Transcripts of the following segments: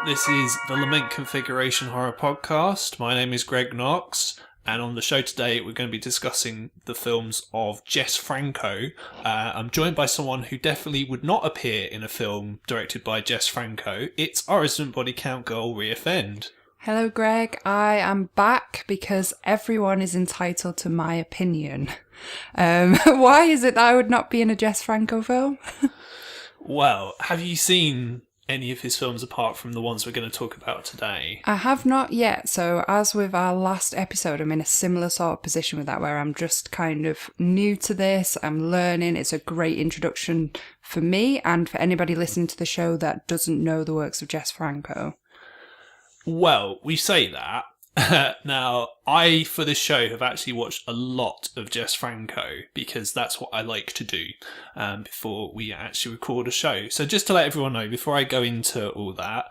This is the Lament Configuration Horror Podcast. My name is Greg Knox, and on the show today we're going to be discussing the films of Jess Franco. I'm joined by someone who definitely would not appear in a film directed by Jess Franco. It's our resident body count girl, Rhea Fend. Hello, Greg. I am back because everyone is entitled to my opinion. Why is it that I would not be in a Jess Franco film? Well, have you seen any of his films apart from the ones we're going to talk about today? I have not yet. So as with our last episode, I'm in a similar sort of position with that, where I'm just kind of new to this. I'm learning. It's a great introduction for me and for anybody listening to the show that doesn't know the works of Jess Franco. Well, we say that. Now, I, for this show, have actually watched a lot of Jess Franco because that's what I like to do before we actually record a show. So just to let everyone know, before I go into all that,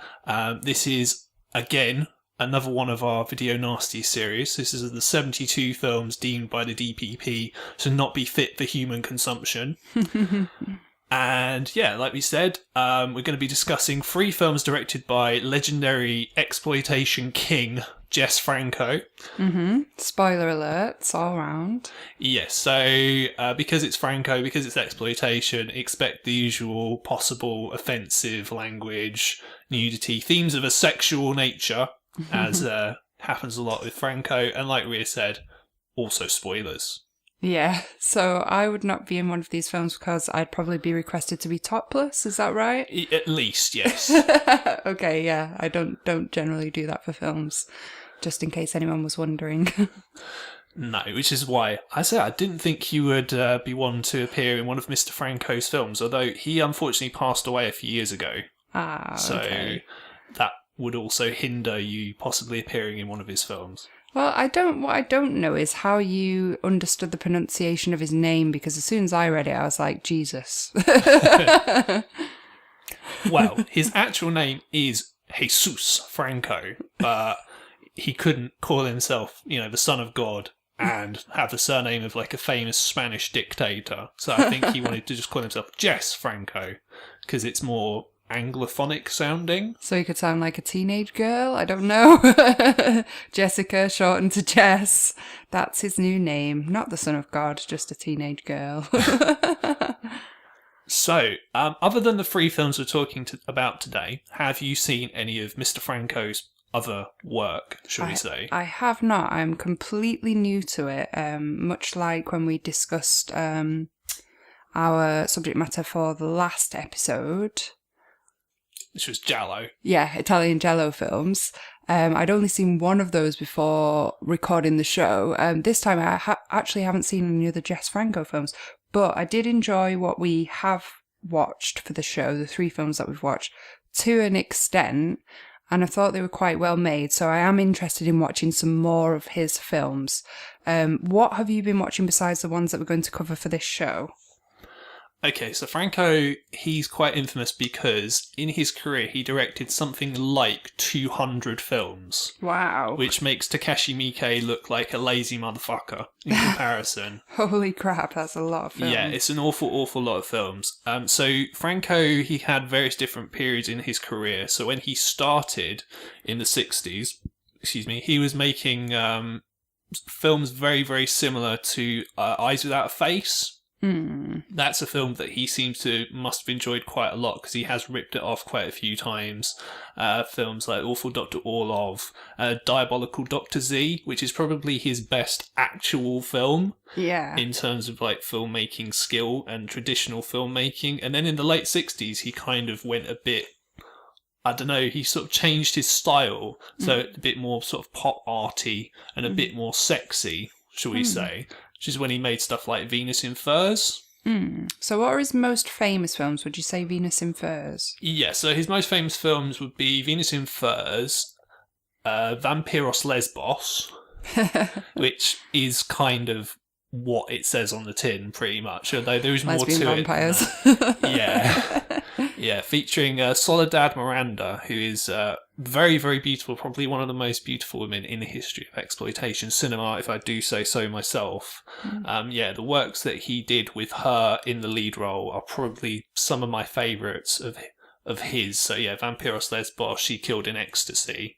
this is, again, another one of our Video Nasties series. This is the 72 films deemed by the DPP to not be fit for human consumption. And yeah, like we said, we're going to be discussing 3 films directed by legendary exploitation king Jess Franco. Spoiler alerts all round. Yes, so because it's Franco, because it's exploitation, expect the usual possible offensive language, nudity, themes of a sexual nature, as happens a lot with Franco. And like Rhea said, also spoilers. Yeah, so I would not be in one of these films because I'd probably be requested to be topless, is that right? At least, yes. Okay, yeah, I don't generally do that for films, just in case anyone was wondering. No, which is why I say I didn't think you would be one to appear in one of Mr. Franco's films, although he unfortunately passed away a few years ago. So okay. that would also hinder you possibly appearing in one of his films. Well, what I don't know is how you understood the pronunciation of his name, because as soon as I read it, I was like, Jesus. Well, his actual name is Jesus Franco, but he couldn't call himself, the son of God and have the surname of like a famous Spanish dictator. So I think he wanted to just call himself Jess Franco because it's more Anglophonic sounding. So he could sound like a teenage girl? I don't know. Jessica, shortened to Jess. That's his new name. Not the son of God, just a teenage girl. So, other than the 3 films we're talking about today, have you seen any of Mr. Franco's other work, shall we say? I have not. I'm completely new to it. Much like when we discussed our subject matter for the last episode. Which was Giallo. Yeah, Italian Giallo films. I'd only seen one of those before recording the show. This time I actually haven't seen any other Jess Franco films, but I did enjoy what we have watched for the show, the 3 films that we've watched, to an extent, and I thought they were quite well made, so I am interested in watching some more of his films. What have you been watching besides the ones that we're going to cover for this show? Okay, so Franco, he's quite infamous because in his career he directed something like 200 films. Wow. Which makes Takashi Miike look like a lazy motherfucker in comparison. Holy crap, that's a lot of films. Yeah, it's an awful lot of films. So Franco, he had various different periods in his career. So when he started in the 60s, he was making films very, very similar to Eyes Without a Face. That's a film that he must have enjoyed quite a lot because he has ripped it off quite a few times. Films like Awful Dr. Orlov, Diabolical Dr. Z, which is probably his best actual film. Yeah. In terms of like filmmaking skill and traditional filmmaking. And then in the late 60s, he kind of went a bit, I don't know, he sort of changed his style. So a bit more sort of pop arty and a bit more sexy, shall we say. Which is when he made stuff like Venus in Furs. So what are his most famous films? Would you say Venus in Furs? Yeah, so his most famous films would be Venus in Furs, Vampiros Lesbos, which is kind of what it says on the tin, pretty much. Although there is more Lesbian to vampires. it. Yeah. Yeah, featuring Soledad Miranda, who is very, very beautiful, probably one of the most beautiful women in the history of exploitation cinema, if I do say so myself. Yeah, the works that he did with her in the lead role are probably some of my favourites of his. So yeah, Vampiros Lesbos, She Killed in Ecstasy,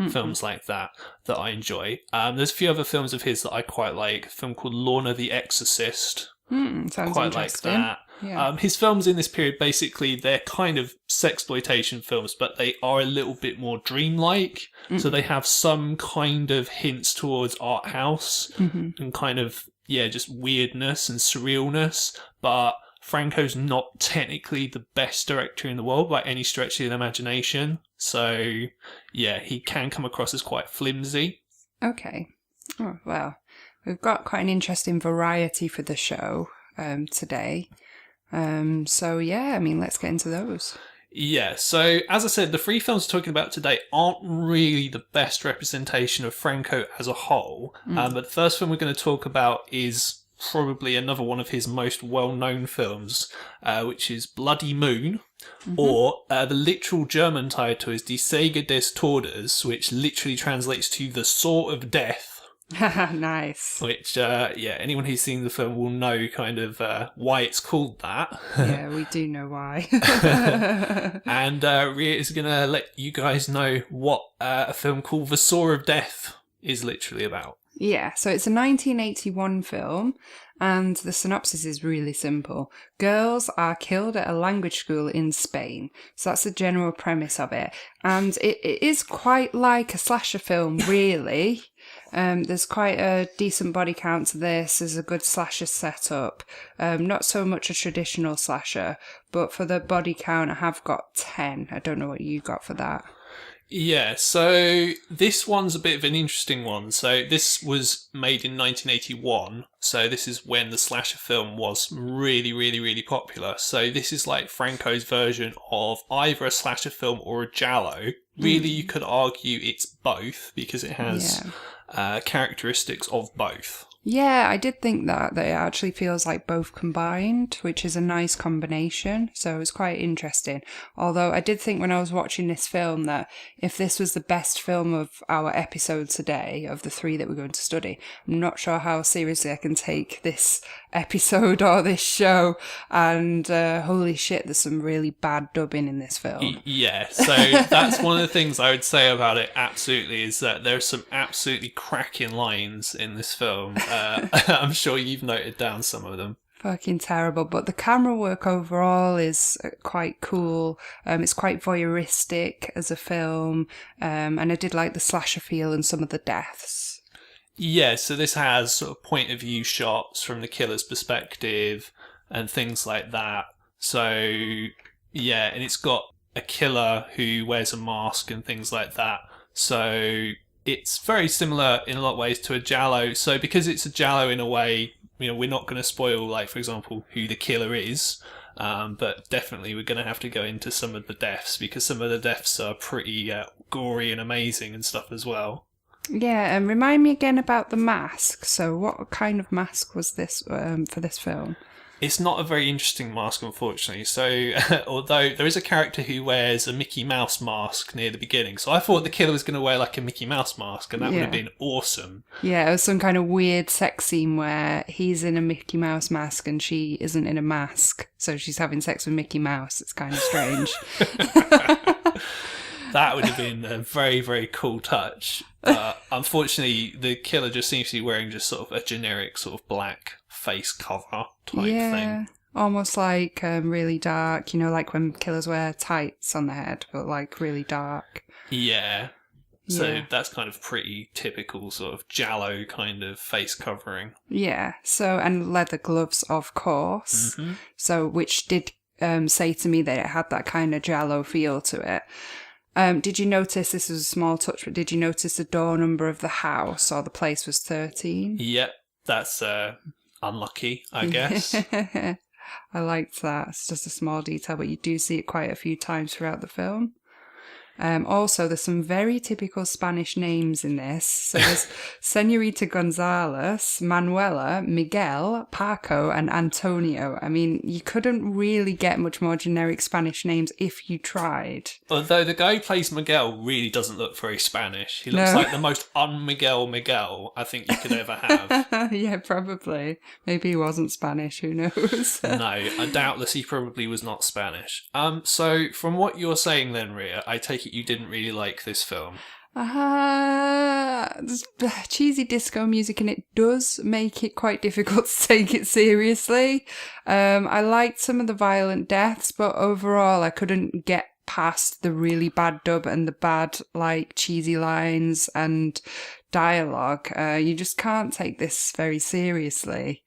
films like that I enjoy. There's a few other films of his that I quite like. A film called Lorna the Exorcist. Sounds Quite like interesting. that. Yeah. His films in this period, basically, they're kind of sexploitation films, but they are a little bit more dreamlike. So they have some kind of hints towards art house and kind of, just weirdness and surrealness. But Franco's not technically the best director in the world by any stretch of the imagination. So, yeah, he can come across as quite flimsy. Okay. Oh, well, we've got quite an interesting variety for the show today. So, yeah, I mean, let's get into those. Yeah, so as I said, the three films we're talking about today aren't really the best representation of Franco as a whole. But the first film we're going to talk about is probably another one of his most well-known films, which is Bloody Moon, or the literal German title is Die Säge des Todes, which literally translates to The Saw of Death. Nice. Which, anyone who's seen the film will know kind of why it's called that. Yeah, we do know why. And Ria is going to let you guys know what a film called The Saw of Death is literally about. Yeah, so it's a 1981 film, and the synopsis is really simple. Girls are killed at a language school in Spain. So that's the general premise of it. And it is quite like a slasher film, really. There's quite a decent body count to this. There's a good slasher setup. Not so much a traditional slasher, but for the body count, I have got 10. I don't know what you got for that. Yeah, so this one's a bit of an interesting one. So this was made in 1981. So this is when the slasher film was really, really, really popular. So this is like Franco's version of either a slasher film or a giallo. Really, you could argue it's both because it has characteristics of both. Yeah, I did think that it actually feels like both combined, which is a nice combination. So it's quite interesting. Although I did think when I was watching this film that if this was the best film of our episode today, of the three that we're going to study, I'm not sure how seriously I can take this episode or this show. And holy shit, there's some really bad dubbing in this film. Yeah, so that's one of the things I would say about it, absolutely, is that there's some absolutely cracking lines in this film. I'm sure you've noted down some of them. Fucking terrible, but the camera work overall is quite cool. It's quite voyeuristic as a film, and I did like the slasher feel and some of the deaths. Yeah, so this has sort of point of view shots from the killer's perspective and things like that. So, yeah, and it's got a killer who wears a mask and things like that. So it's very similar in a lot of ways to a giallo. So because it's a giallo in a way, we're not going to spoil, like, for example, who the killer is. But definitely we're going to have to go into some of the deaths because some of the deaths are pretty gory and amazing and stuff as well. Yeah, and remind me again about the mask. So what kind of mask was this for this film? It's not a very interesting mask, unfortunately. So, although there is a character who wears a Mickey Mouse mask near the beginning. So I thought the killer was going to wear like a Mickey Mouse mask, and that would have been awesome. Yeah, it was some kind of weird sex scene where he's in a Mickey Mouse mask and she isn't in a mask. So she's having sex with Mickey Mouse. It's kind of strange. That would have been a very, very cool touch. Unfortunately, the killer just seems to be wearing just sort of a generic sort of black face cover type thing. Almost like really dark, like when killers wear tights on their head, but like really dark. Yeah. So that's kind of pretty typical sort of giallo kind of face covering. Yeah. So, and leather gloves, of course. Mm-hmm. So, which did say to me that it had that kind of giallo feel to it. Did you notice, this was a small touch, but did you notice the door number of the house or the place was 13? Yep, that's unlucky, I guess. I liked that. It's just a small detail, but you do see it quite a few times throughout the film. Also, there's some very typical Spanish names in this. So there's Senorita Gonzalez, Manuela, Miguel, Paco, and Antonio. I mean, you couldn't really get much more generic Spanish names if you tried. Although the guy who plays Miguel really doesn't look very Spanish. He looks like the most un-Miguel Miguel I think you could ever have. Yeah, probably. Maybe he wasn't Spanish, who knows? No, doubtless he probably was not Spanish. So from what you're saying then, Rhea, I take it you didn't really like this film. There's cheesy disco music and it does make it quite difficult to take it seriously. I liked some of the violent deaths, but overall I couldn't get past the really bad dub and the bad, like, cheesy lines and dialogue. You just can't take this very seriously.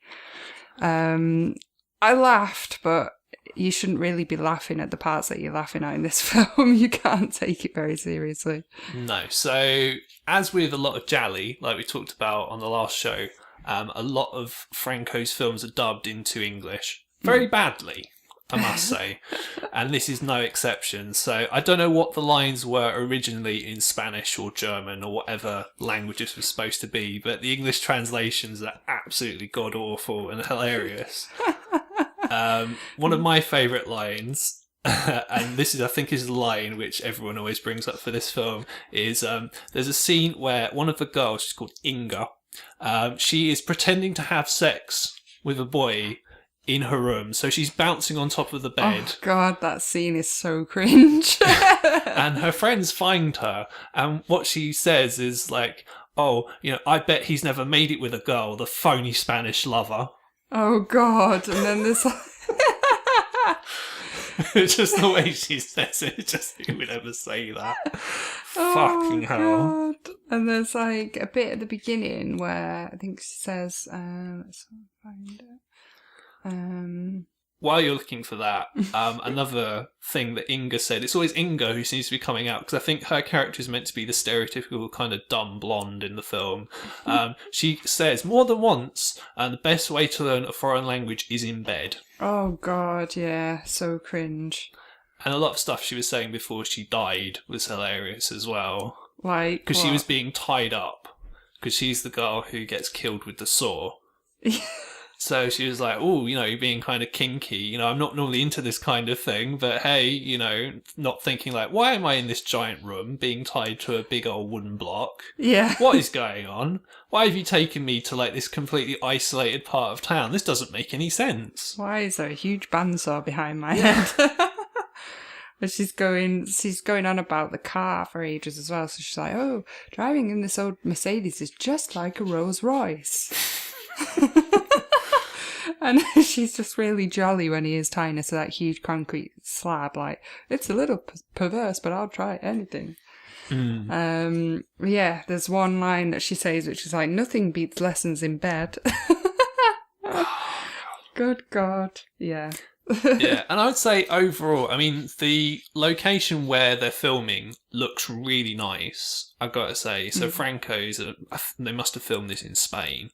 I laughed, but you shouldn't really be laughing at the parts that you're laughing at in this film. You can't take it very seriously. No. So, as with a lot of Jolly, like we talked about on the last show, a lot of Franco's films are dubbed into English very badly, I must say. And this is no exception. So, I don't know what the lines were originally in Spanish or German or whatever language this was supposed to be, but the English translations are absolutely god-awful and hilarious. One of my favourite lines, and this is, I think, is the line which everyone always brings up for this film, is there's a scene where one of the girls, she's called Inga, she is pretending to have sex with a boy in her room. So she's bouncing on top of the bed. Oh, God, that scene is so cringe. And her friends find her, and what she says is like, oh, I bet he's never made it with a girl, the phony Spanish lover. Oh, God. And then there's... Just the way she says it, just who would ever say that? Fucking hell. God. And there's like a bit at the beginning where I think she says, let's find it. While you're looking for that, another thing that Inga said, it's always Inga who seems to be coming out, because I think her character is meant to be the stereotypical kind of dumb blonde in the film. She says more than once, the best way to learn a foreign language is in bed. Oh, God, yeah, so cringe. And a lot of stuff she was saying before she died was hilarious as well. Like, because she was being tied up, because she's the girl who gets killed with the saw. So she was like, oh, you're being kind of kinky. I'm not normally into this kind of thing, but hey, not thinking like, why am I in this giant room being tied to a big old wooden block? Yeah. What is going on? Why have you taken me to like this completely isolated part of town? This doesn't make any sense. Why is there a huge bandsaw behind my head? But she's going on about the car for ages as well. So she's like, oh, driving in this old Mercedes is just like a Rolls Royce. And she's just really jolly when he is tying her to that huge concrete slab. Like, it's a little perverse, but I'll try anything. Yeah, there's one line that she says, which is like, nothing beats lessons in bed. Good God. Yeah. Yeah, and I would say overall, I mean, the location where they're filming looks really nice, I've got to say. So Franco's, they must have filmed this in Spain.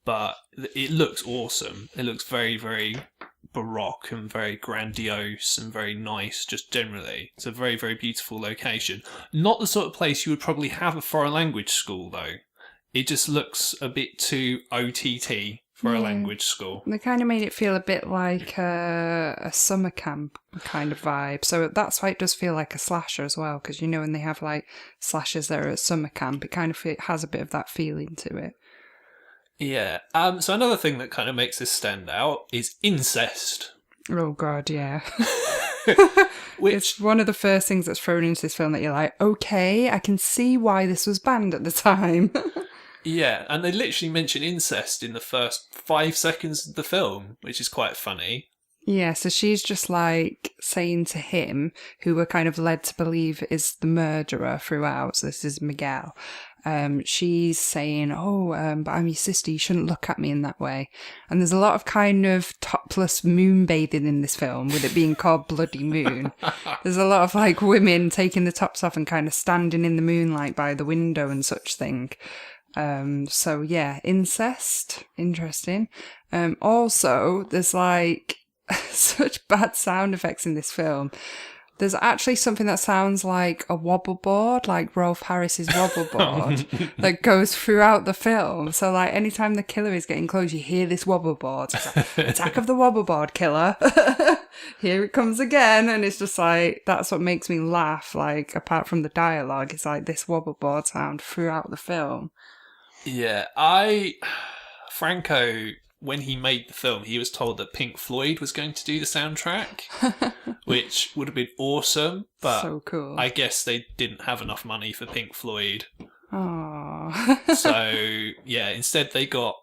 But it looks awesome. It looks very, very baroque and very grandiose and very nice, just generally. It's a very, very beautiful location. Not the sort of place you would probably have a foreign language school, though. It just looks a bit too OTT for a language school. They kind of made it feel a bit like a summer camp kind of vibe. So that's why it does feel like a slasher as well, because when they have like slashers that are at summer camp, it kind of has a bit of that feeling to it. Yeah. So another thing that kind of makes this stand out is incest. Oh, God, yeah. Which... It's one of the first things that's thrown into this film that you're like, okay, I can see why this was banned at the time. Yeah, and they literally mention incest in the first 5 seconds of the film, which is quite funny. Yeah, so she's just like saying to him, who we're kind of led to believe is the murderer throughout, so this is Miguel, she's saying, but I'm your sister, you shouldn't look at me in that way. And there's a lot of kind of topless moon bathing in this film, with it being called Bloody Moon. There's a lot of like women taking the tops off and kind of standing in the moonlight by the window and such thing. So yeah, incest, interesting. Also, there's like such bad sound effects in this film. There's actually something that sounds like a wobble board, like Rolf Harris's wobble board, that goes throughout the film. So, like, anytime the killer is getting close, you hear this wobble board. It's like, attack of the wobble board, killer. Here it comes again. And it's just like, that's what makes me laugh. Like, apart from the dialogue, it's like this wobble board sound throughout the film. Yeah, Franco, when he made the film, he was told that Pink Floyd was going to do the soundtrack, which would have been awesome, but so cool. I guess they didn't have enough money for Pink Floyd. Aww. So, yeah, instead they got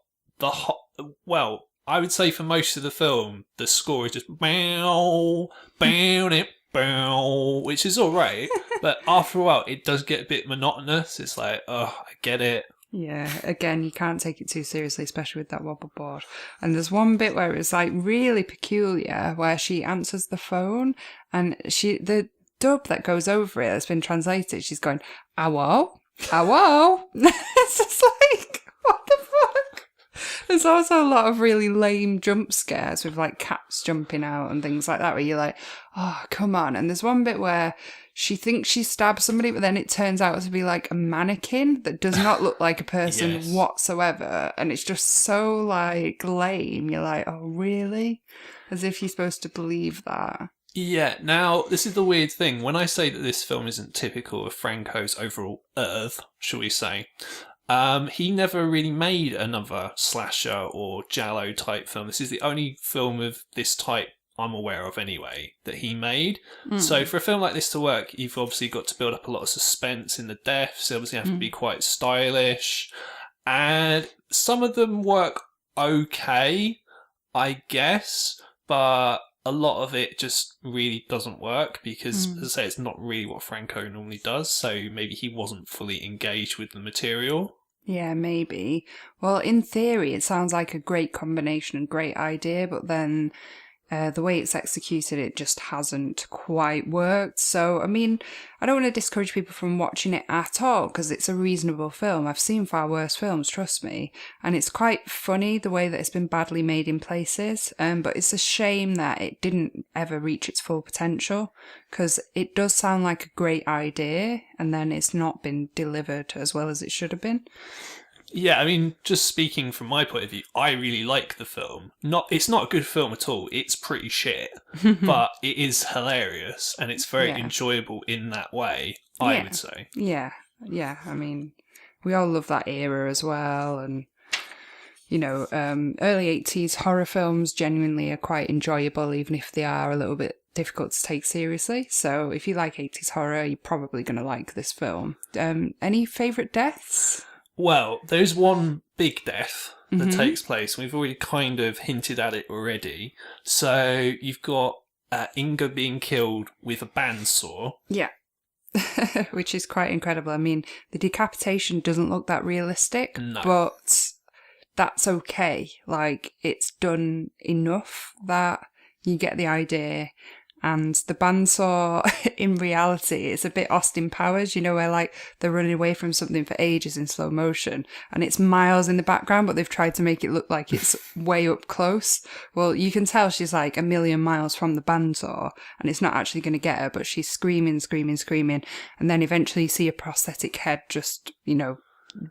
well, I would say for most of the film, the score is just bow, bow, bow, which is alright, but after a while it does get a bit monotonous. It's like, oh, I get it. Yeah, again, you can't take it too seriously, especially with that wobble board. And there's one bit where it's like really peculiar, where she answers the phone, and the dub that goes over it that's been translated, she's going, "Ow, ow." It's just like, what the fuck? There's also a lot of really lame jump scares with like cats jumping out and things like that, where you're like, oh, come on. And there's one bit where she thinks she stabbed somebody, but then it turns out to be like a mannequin that does not look like a person Yes. whatsoever. And it's just so like lame. You're like, oh, really? As if you're supposed to believe that. Yeah, now, this is the weird thing. When I say that this film isn't typical of Franco's overall oeuvre, shall we say, he never really made another slasher or giallo type film. This is the only film of this type I'm aware of anyway that he made. So for a film like this to work, you've obviously got to build up a lot of suspense in the deaths. You obviously have to be quite stylish. And some of them work okay, I guess, but a lot of it just really doesn't work because, as I say, it's not really what Franco normally does. So maybe he wasn't fully engaged with the material. Yeah, maybe. Well, in theory, it sounds like a great combination and great idea, but then the way it's executed, it just hasn't quite worked. So, I mean, I don't want to discourage people from watching it at all because it's a reasonable film. I've seen far worse films, trust me. And it's quite funny the way that it's been badly made in places. But it's a shame that it didn't ever reach its full potential because it does sound like a great idea and then it's not been delivered as well as it should have been. Yeah, I mean, just speaking from my point of view, I really like the film. It's not a good film at all. It's pretty shit, but it is hilarious and it's very enjoyable in that way, I would say. Yeah. I mean, we all love that era as well, and you know, early 80s horror films genuinely are quite enjoyable, even if they are a little bit difficult to take seriously. So if you like 80s horror, you're probably going to like this film. Any favourite deaths? Well, there's one big death that takes place. We've already kind of hinted at it already. So you've got Inga being killed with a bandsaw. Yeah. Which is quite incredible. I mean, the decapitation doesn't look that realistic, but that's okay. Like, it's done enough that you get the idea. And the bandsaw, in reality, it's a bit Austin Powers, you know, where like they're running away from something for ages in slow motion and it's miles in the background, but they've tried to make it look like it's way up close. Well, you can tell she's like a million miles from the bandsaw and it's not actually going to get her, but she's screaming. And then eventually you see a prosthetic head just, you know,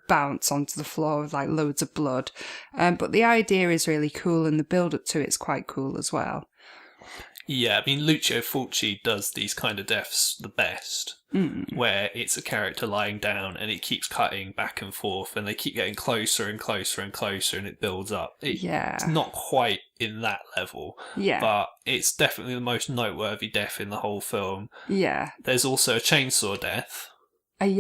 bounce onto the floor with like loads of blood. But the idea is really cool and the build up to it's quite cool as well. Yeah, I mean, Lucio Fulci does these kind of deaths the best, where it's a character lying down and it keeps cutting back and forth and they keep getting closer and closer and closer and it builds up. It's not quite in that level, but it's definitely the most noteworthy death in the whole film. Yeah. There's also a chainsaw death. Is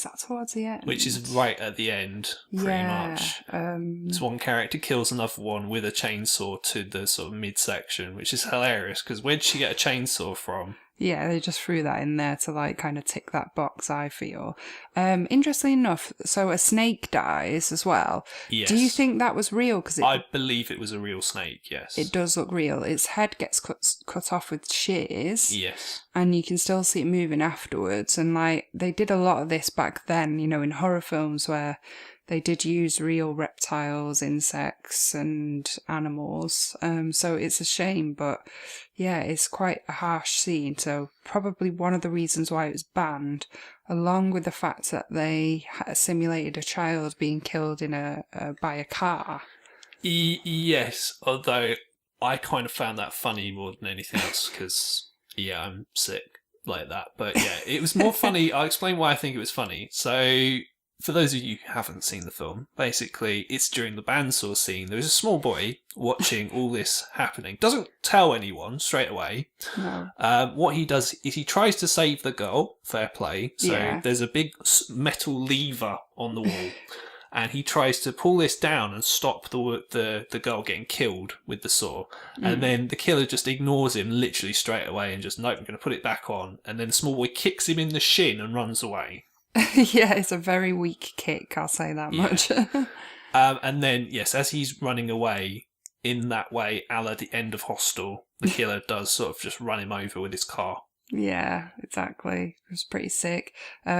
that towards the end? Which is right at the end, pretty much. This one character kills another one with a chainsaw to the sort of midsection, which is hilarious, because where'd she get a chainsaw from? Yeah, they just threw that in there to like kind of tick that box, I feel. Interestingly enough, so a snake dies as well. Yes. Do you think that was real? I believe it was a real snake, yes. It does look real. Its head gets cut off with shears. Yes. and you can still see it moving afterwards. And like they did a lot of this back then, you know, in horror films where they did use real reptiles, insects, and animals. So it's a shame, but yeah, it's quite a harsh scene. So probably one of the reasons why it was banned, along with the fact that they simulated a child being killed by a car. Yes, although I kind of found that funny more than anything else because, yeah, I'm sick like that. But yeah, it was more funny. I'll explain why I think it was funny. So, for those of you who haven't seen the film, basically, it's during the bandsaw scene. There's a small boy watching all this happening. Doesn't tell anyone straight away. No. What he does is he tries to save the girl. Fair play. So there's a big metal lever on the wall. And he tries to pull this down and stop the girl getting killed with the saw. And then the killer just ignores him literally straight away and just, nope, I'm going to put it back on. And then the small boy kicks him in the shin and runs away. Yeah, it's a very weak kick, I'll say that much. And then, yes, as he's running away, in that way, a la the end of Hostel, the killer does sort of just run him over with his car. Yeah, exactly. It was pretty sick.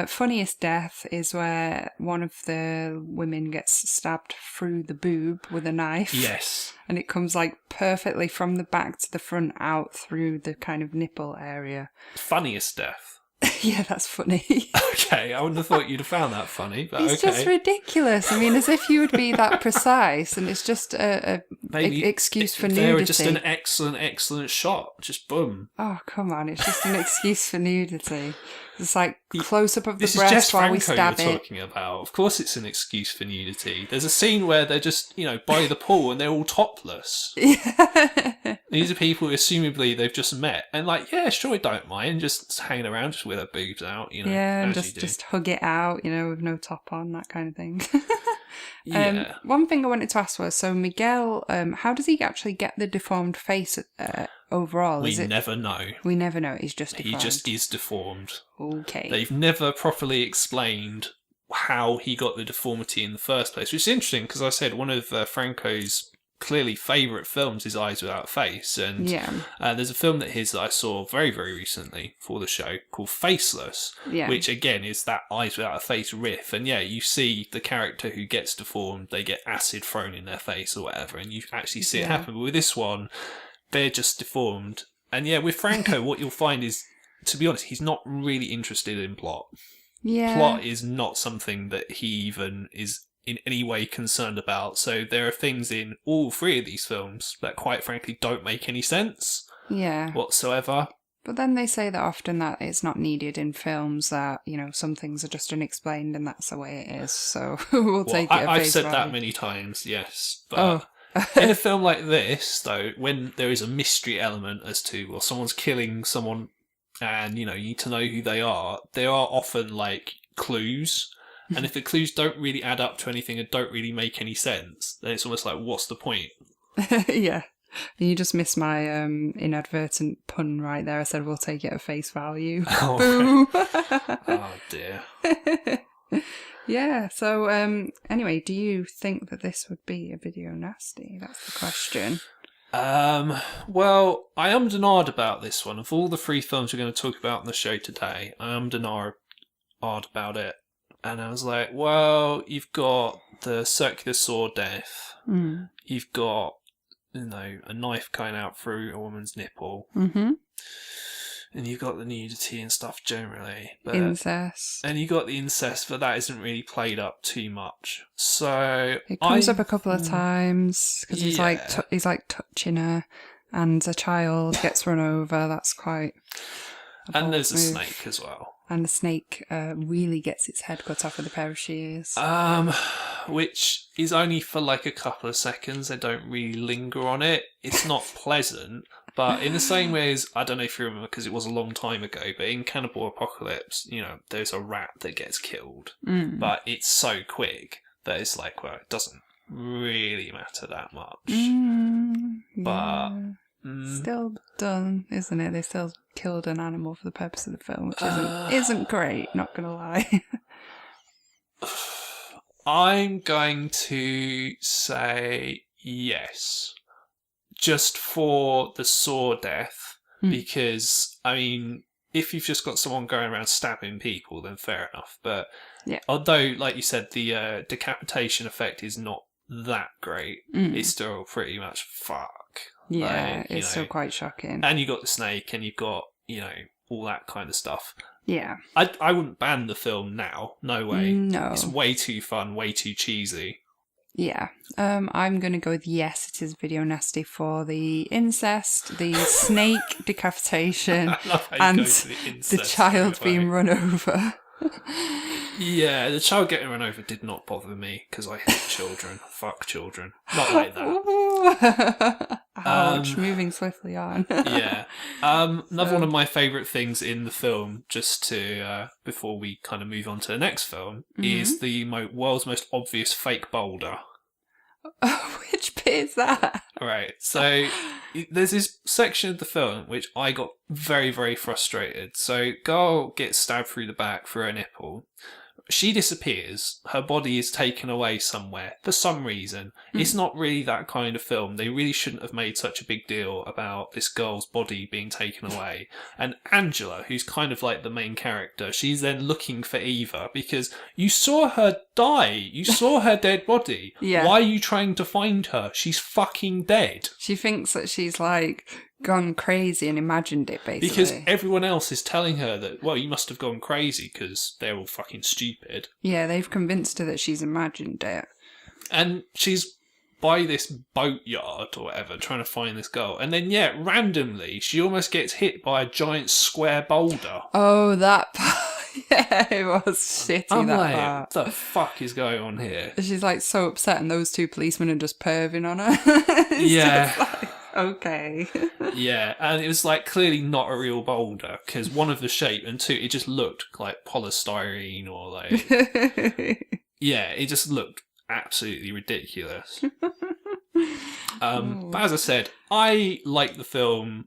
Funniest death is where one of the women gets stabbed through the boob with a knife. Yes. And it comes like perfectly from the back to the front out through the kind of nipple area. Funniest death. Yeah, that's funny. Okay, I wouldn't have thought you'd have found that funny, but it's okay. just ridiculous. I mean, as if you would be that precise, and it's just a excuse for nudity. They were just an excellent shot. Just boom. Oh, come on. It's just an excuse for nudity. It's like close-up of the this breast is Jess while Franco we stab you're it. talking about. Of course it's an excuse for nudity. There's a scene where they're just, by the pool and they're all topless. Yeah. These are people who assumably they've just met. And like, yeah, sure, I don't mind. Just hanging around just with their boobs out, Yeah, and as just hug it out, with no top on, that kind of thing. Yeah. One thing I wanted to ask was, so Miguel, how does he actually get the deformed face overall? We never know. We never know. He's just deformed. He just is deformed. Okay. They've never properly explained how he got the deformity in the first place, which is interesting because I said one of Franco's clearly favourite films is Eyes Without a Face, and there's a film that I saw very, very recently for the show called Faceless, which again is that Eyes Without a Face riff, and you see the character who gets deformed, they get acid thrown in their face or whatever, and you actually see it happen. But with this one, they're just deformed, and with Franco, what you'll find is, to be honest, he's not really interested in plot. Yeah. Plot is not something that he even is in any way concerned about. So there are things in all three of these films that quite frankly don't make any sense whatsoever. But then they say that often that it's not needed in films, that, some things are just unexplained and that's the way it is. So we'll take it at I've face said value. that many times, yes. But in a film like this, though, when there is a mystery element as to, someone's killing someone and, you need to know who they are, there are often, clues. And if the clues don't really add up to anything and don't really make any sense, then it's almost like, what's the point? Yeah. You just missed my inadvertent pun right there. I said we'll take it at face value. Oh, boom. Oh, dear. Yeah, so anyway, do you think that this would be a video nasty? That's the question. Well, I ummed and ahed about this one. Of all the three films we're going to talk about on the show today, I ummed and ahed about it. And I was like, well, you've got the circular saw death. You've got, a knife going out through a woman's nipple. Mm-hmm. And you've got the nudity and stuff generally. But, incest. And you got the incest, but that isn't really played up too much. So it comes up a couple of times because he's like touching her, and a child gets run over. That's quite. And there's a snake as well. And the snake really gets its head cut off with a pair of shears. Which is only for a couple of seconds. They don't really linger on it. It's not pleasant, but in the same way as, I don't know if you remember because it was a long time ago, but in Cannibal Apocalypse, there's a rat that gets killed, but it's so quick that it's like, well, it doesn't really matter that much. But still done, isn't it? They still killed an animal for the purpose of the film, which isn't great, not gonna lie. I'm going to say yes, just for the saw death, because if you've just got someone going around stabbing people, then fair enough. But Yeah. although, like you said, the decapitation effect is not that great, it's still pretty much fuck. Yeah, Like, it's still quite shocking. And you got the snake, and you've got, all that kind of stuff. Yeah. I wouldn't ban the film now. No way. No. It's way too fun, way too cheesy. Yeah. I'm going to go with yes, it is video nasty for the incest, the snake decapitation, I love how you and go to the incest the child straight away. being run over. Yeah, the child getting run over did not bother me because I hate children. Fuck children. Not like that. Ouch, moving swiftly on. Yeah. Another one of my favourite things in the film, just to, before we kind of move on to the next film, is the world's most obvious fake boulder. Which bit is that? Right, so there's this section of the film which I got very, very frustrated. So, girl gets stabbed through the back through her nipple. She disappears. Her body is taken away somewhere for some reason. It's not really that kind of film. They really shouldn't have made such a big deal about this girl's body being taken away. And Angela, who's kind of like the main character, she's then looking for Eva because you saw her die. You saw her dead body. Yeah. Why are you trying to find her? She's fucking dead. She thinks that she's like gone crazy and imagined it, basically. Because everyone else is telling her that, well, you must have gone crazy because they're all fucking stupid. Yeah, they've convinced her that she's imagined it. And she's by this boatyard or whatever trying to find this girl. And then, yeah, randomly, she almost gets hit by a giant square boulder. Oh, that part. Yeah, it was shitty, I'm that like, part. what the fuck is going on here? She's like so upset and those two policemen are just perving on her. It's Yeah. just like, okay. Yeah, and it was like clearly not a real boulder because one of the shape and two, it just looked like polystyrene or like, yeah, it just looked absolutely ridiculous. But as I said, I like the film.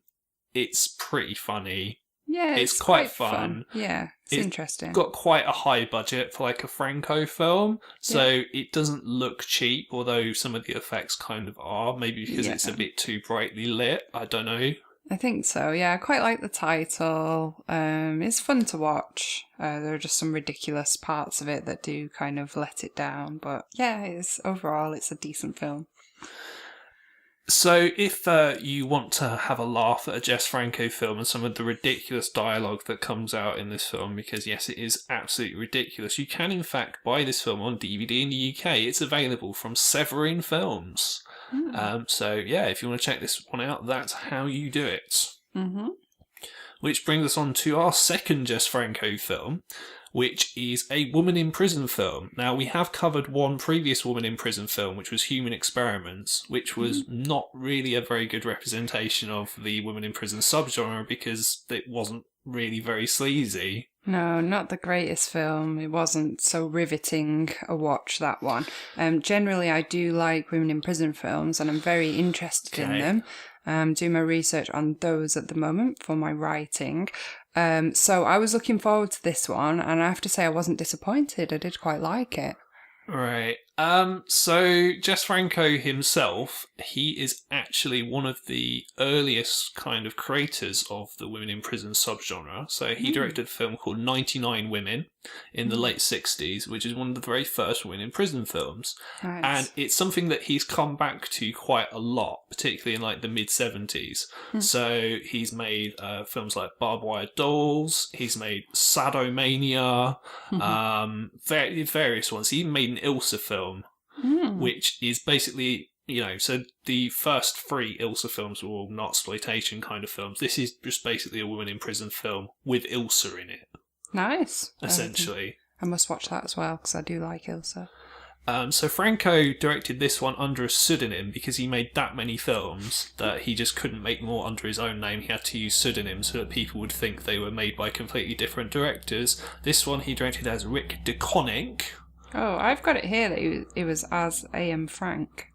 It's pretty funny. Yeah, It's quite fun. Yeah, it's interesting. Got quite a high budget for like a Franco film, so it doesn't look cheap, although some of the effects kind of are, maybe because it's a bit too brightly lit, I don't know. I think so, yeah. I quite like the title. It's fun to watch. There are just some ridiculous parts of it that do kind of let it down, but yeah, overall it's a decent film. So if you want to have a laugh at a Jess Franco film and some of the ridiculous dialogue that comes out in this film, because yes, it is absolutely ridiculous, you can in fact buy this film on DVD in the UK. It's available from Severin Films. So yeah, if you want to check this one out, that's how you do it. Mm-hmm. Which brings us on to our second Jess Franco film, which is a woman in prison film. Now, we have covered one previous woman in prison film, which was Human Experiments, which was not really a very good representation of the woman in prison subgenre because it wasn't really very sleazy. No, not the greatest film. It wasn't so riveting a watch, that one. Generally, I do like women in prison films, and I'm very interested in them. Do my research on those at the moment for my writing. So I was looking forward to this one, and I have to say I wasn't disappointed. I did quite like it. Right. So Jess Franco himself, he is actually one of the earliest kind of creators of the women in prison subgenre. So he directed a film called 99 Women in the late 60s, which is one of the very first women in prison films. Nice. And it's something that he's come back to quite a lot, particularly in like the mid 70s. So he's made films like Barbed Wire Dolls, he's made Sadomania, various ones. He even made an Ilsa film, which is basically, so the first three Ilsa films were all not exploitation kind of films. This is just basically a woman in prison film with Ilsa in it. Nice. Essentially. I must watch that as well, because I do like Ilsa. So Franco directed this one under a pseudonym because he made that many films that he just couldn't make more under his own name. He had to use pseudonyms so that people would think they were made by completely different directors. This one he directed as Rick DeConnick. Oh, I've got it here that it was as A.M. Frank.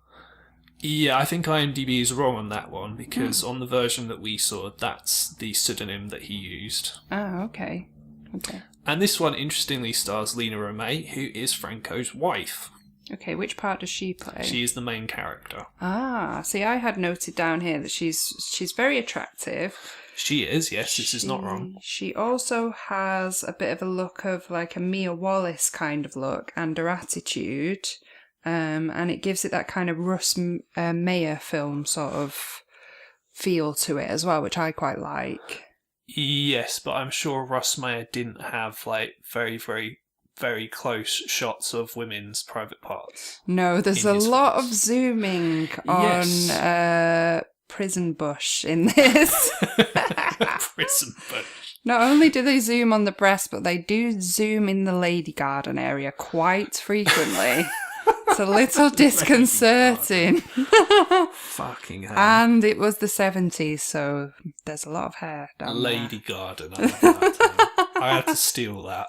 Yeah, I think IMDb is wrong on that one because on the version that we saw, that's the pseudonym that he used. Oh, okay. Okay. And this one, interestingly, stars Lena Romay, who is Franco's wife. Okay, which part does she play? She is the main character. Ah, see, I had noted down here that she's very attractive. She is, yes, this is not wrong. She also has a bit of a look of like a Mia Wallace kind of look, and her attitude, and it gives it that kind of Russ Meyer film sort of feel to it as well, which I quite like. Yes, but I'm sure Russ Meyer didn't have like very, very, very close shots of women's private parts. No, there's a lot of zooming on prison bush in this. Prison bush. Not only do they zoom on the breast, but they do zoom in the lady garden area quite frequently. It's a little disconcerting. Fucking hell. And it was the 70s, so there's a lot of hair down there. Lady garden. I love that. I had to steal that.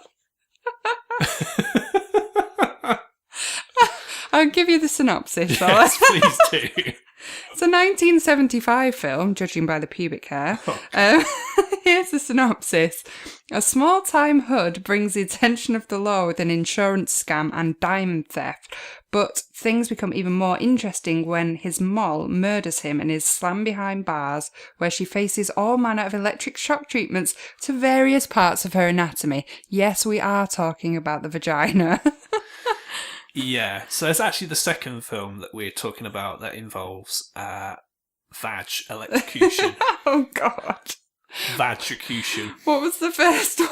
I'll give you the synopsis. Yes, please do. It's a 1975 film, judging by the pubic hair. Here's the synopsis. A small-time hood brings the attention of the law with an insurance scam and diamond theft, but things become even more interesting when his moll murders him and is slammed behind bars, where she faces all manner of electric shock treatments to various parts of her anatomy. Yes, we are talking about the vagina. Yeah, so it's actually the second film that we're talking about that involves vag electrocution. Oh, God. Vagtrocution. What was the first one?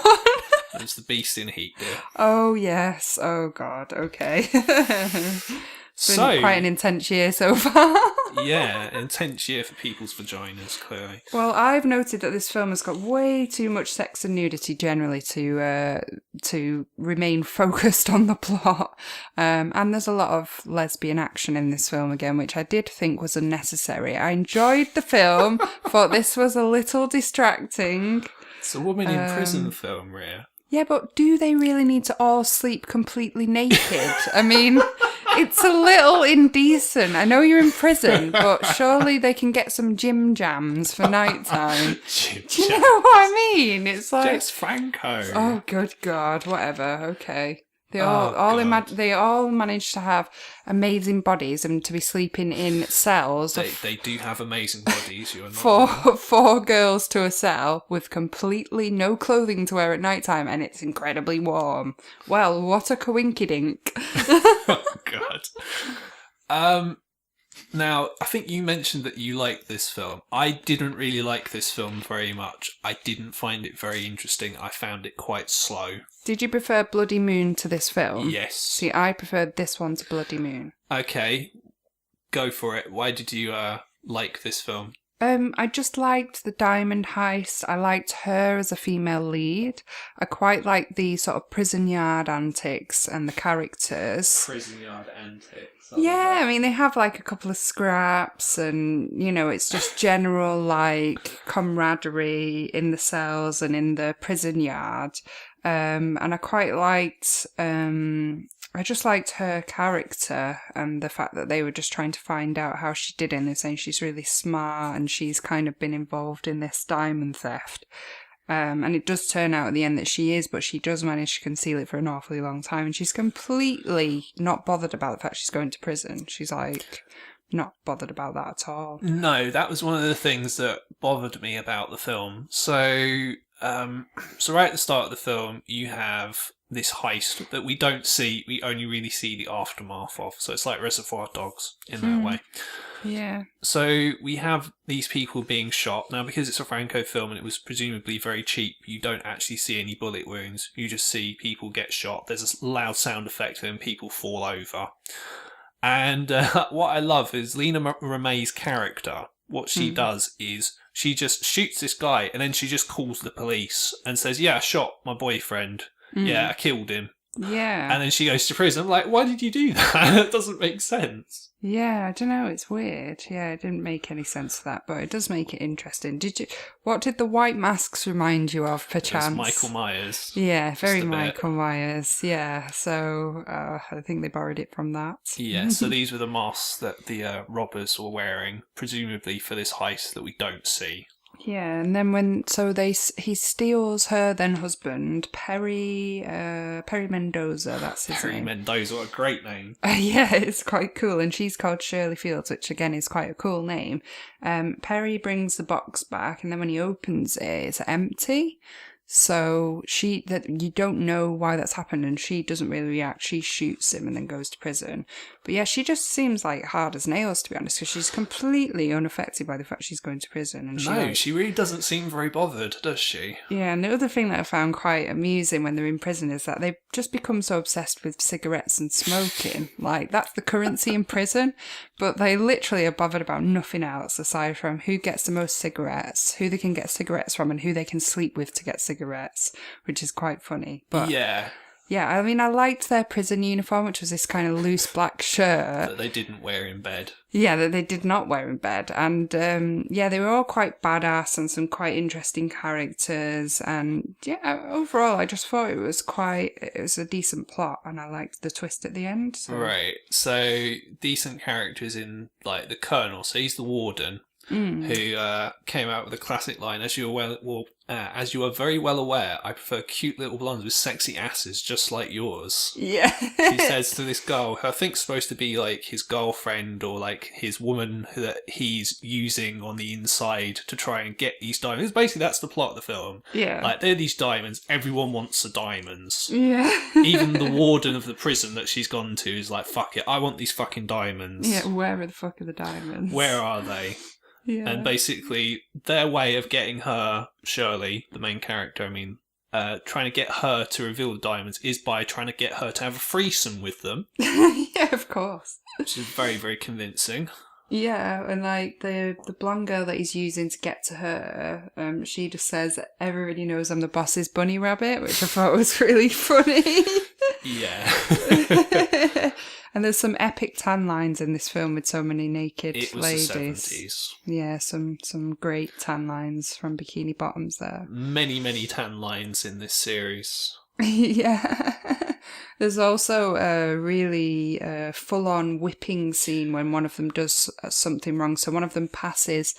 It was the Beast in Heat, dear. Oh, yes. Oh, God. Okay. It's been quite an intense year so far. Yeah, intense year for people's vaginas, clearly. Well, I've noted that this film has got way too much sex and nudity generally to remain focused on the plot. And there's a lot of lesbian action in this film again, which I did think was unnecessary. I enjoyed the film, thought this was a little distracting. It's a woman in prison film, Rhea. Yeah, but do they really need to all sleep completely naked? I mean, it's a little indecent. I know you're in prison, but surely they can get some gym jams for nighttime. Do you know what I mean? It's like Jess Franco. Oh, good God! Whatever. Okay. They all manage to have amazing bodies and to be sleeping in cells. They do have amazing bodies. You're not four girls to a cell with completely no clothing to wear at night time, and it's incredibly warm. Well, what a coinkydink. Oh God. Now, I think you mentioned that you liked this film. I didn't really like this film very much. I didn't find it very interesting. I found it quite slow. Did you prefer Bloody Moon to this film? Yes. See, I preferred this one to Bloody Moon. Okay, go for it. Why did you like this film? I just liked the diamond heist. I liked her as a female lead. I quite liked the sort of prison yard antics and the characters. Prison yard antics. Yeah, I mean, they have like a couple of scraps and, you know, it's just general like camaraderie in the cells and in the prison yard. And I quite liked, I just liked her character and the fact that they were just trying to find out how she did it. And they're saying she's really smart and she's kind of been involved in this diamond theft. And it does turn out at the end that she is, but she does manage to conceal it for an awfully long time. And she's completely not bothered about the fact she's going to prison. She's like not bothered about that at all. No, that was one of the things that bothered me about the film. So right at the start of the film, you have this heist that we don't see. We only really see the aftermath of. So it's like Reservoir Dogs in that way. Yeah. So we have these people being shot. Now, because it's a Franco film and it was presumably very cheap, you don't actually see any bullet wounds. You just see people get shot. There's a loud sound effect and people fall over. And what I love is Lena Remey's character. What she does is she just shoots this guy and then she just calls the police and says, yeah, I shot my boyfriend. Yeah, I killed him. Yeah. And then she goes to prison. I'm like, why did you do that? It doesn't make sense. Yeah, I don't know. It's weird. Yeah, it didn't make any sense to that, but it does make it interesting. What did the white masks remind you of, perchance? Michael Myers. Yeah, very Michael Myers. Yeah, so I think they borrowed it from that. Yeah, so these were the masks that the robbers were wearing, presumably for this heist that we don't see. Yeah, and then he steals her then husband, Perry Mendoza, that's his Perry name. Mendoza, what a great name. Yeah, it's quite cool, and she's called Shirley Fields, which again is quite a cool name. Perry brings the box back, and then when he opens it, it's empty. So you don't know why that's happened, and she doesn't really react. She shoots him and then goes to prison. But yeah, she just seems like hard as nails, to be honest, because she's completely unaffected by the fact she's going to prison. And she really doesn't seem very bothered, does she? Yeah, and the other thing that I found quite amusing when they're in prison is that they've just become so obsessed with cigarettes and smoking. Like, that's the currency in prison. But they literally are bothered about nothing else aside from who gets the most cigarettes, who they can get cigarettes from, and who they can sleep with to get cigarettes, which is quite funny. But yeah, I mean, I liked their prison uniform, which was this kind of loose black shirt. That they didn't wear in bed. Yeah, that they did not wear in bed. And yeah, they were all quite badass and some quite interesting characters. And yeah, overall, I just thought it was a decent plot, and I liked the twist at the end. So. Right. So, decent characters in, like, the Colonel. So he's the warden. Who came out with a classic line, as you are very well aware, I prefer cute little blondes with sexy asses just like yours. Yeah. He says to this girl, who I think's supposed to be like his girlfriend or like his woman that he's using on the inside to try and get these diamonds. Basically, that's the plot of the film. Yeah. Like, they're these diamonds, everyone wants the diamonds. Yeah. Even the warden of the prison that she's gone to is like, fuck it, I want these fucking diamonds. Yeah, where the fuck are the diamonds? Where are they? Yeah. And basically, their way of getting her, Shirley, the main character, trying to get her to reveal the diamonds is by trying to get her to have a threesome with them. Yeah, of course. Which is very, very convincing. Yeah, and like the blonde girl that he's using to get to her, she just says, everybody knows I'm the boss's bunny rabbit, which I thought was really funny. Yeah. And there's some epic tan lines in this film with so many naked ladies. It was the 70s. Yeah, some great tan lines from Bikini Bottoms there. Many, many tan lines in this series. Yeah. There's also a really full-on whipping scene when one of them does something wrong. So one of them passes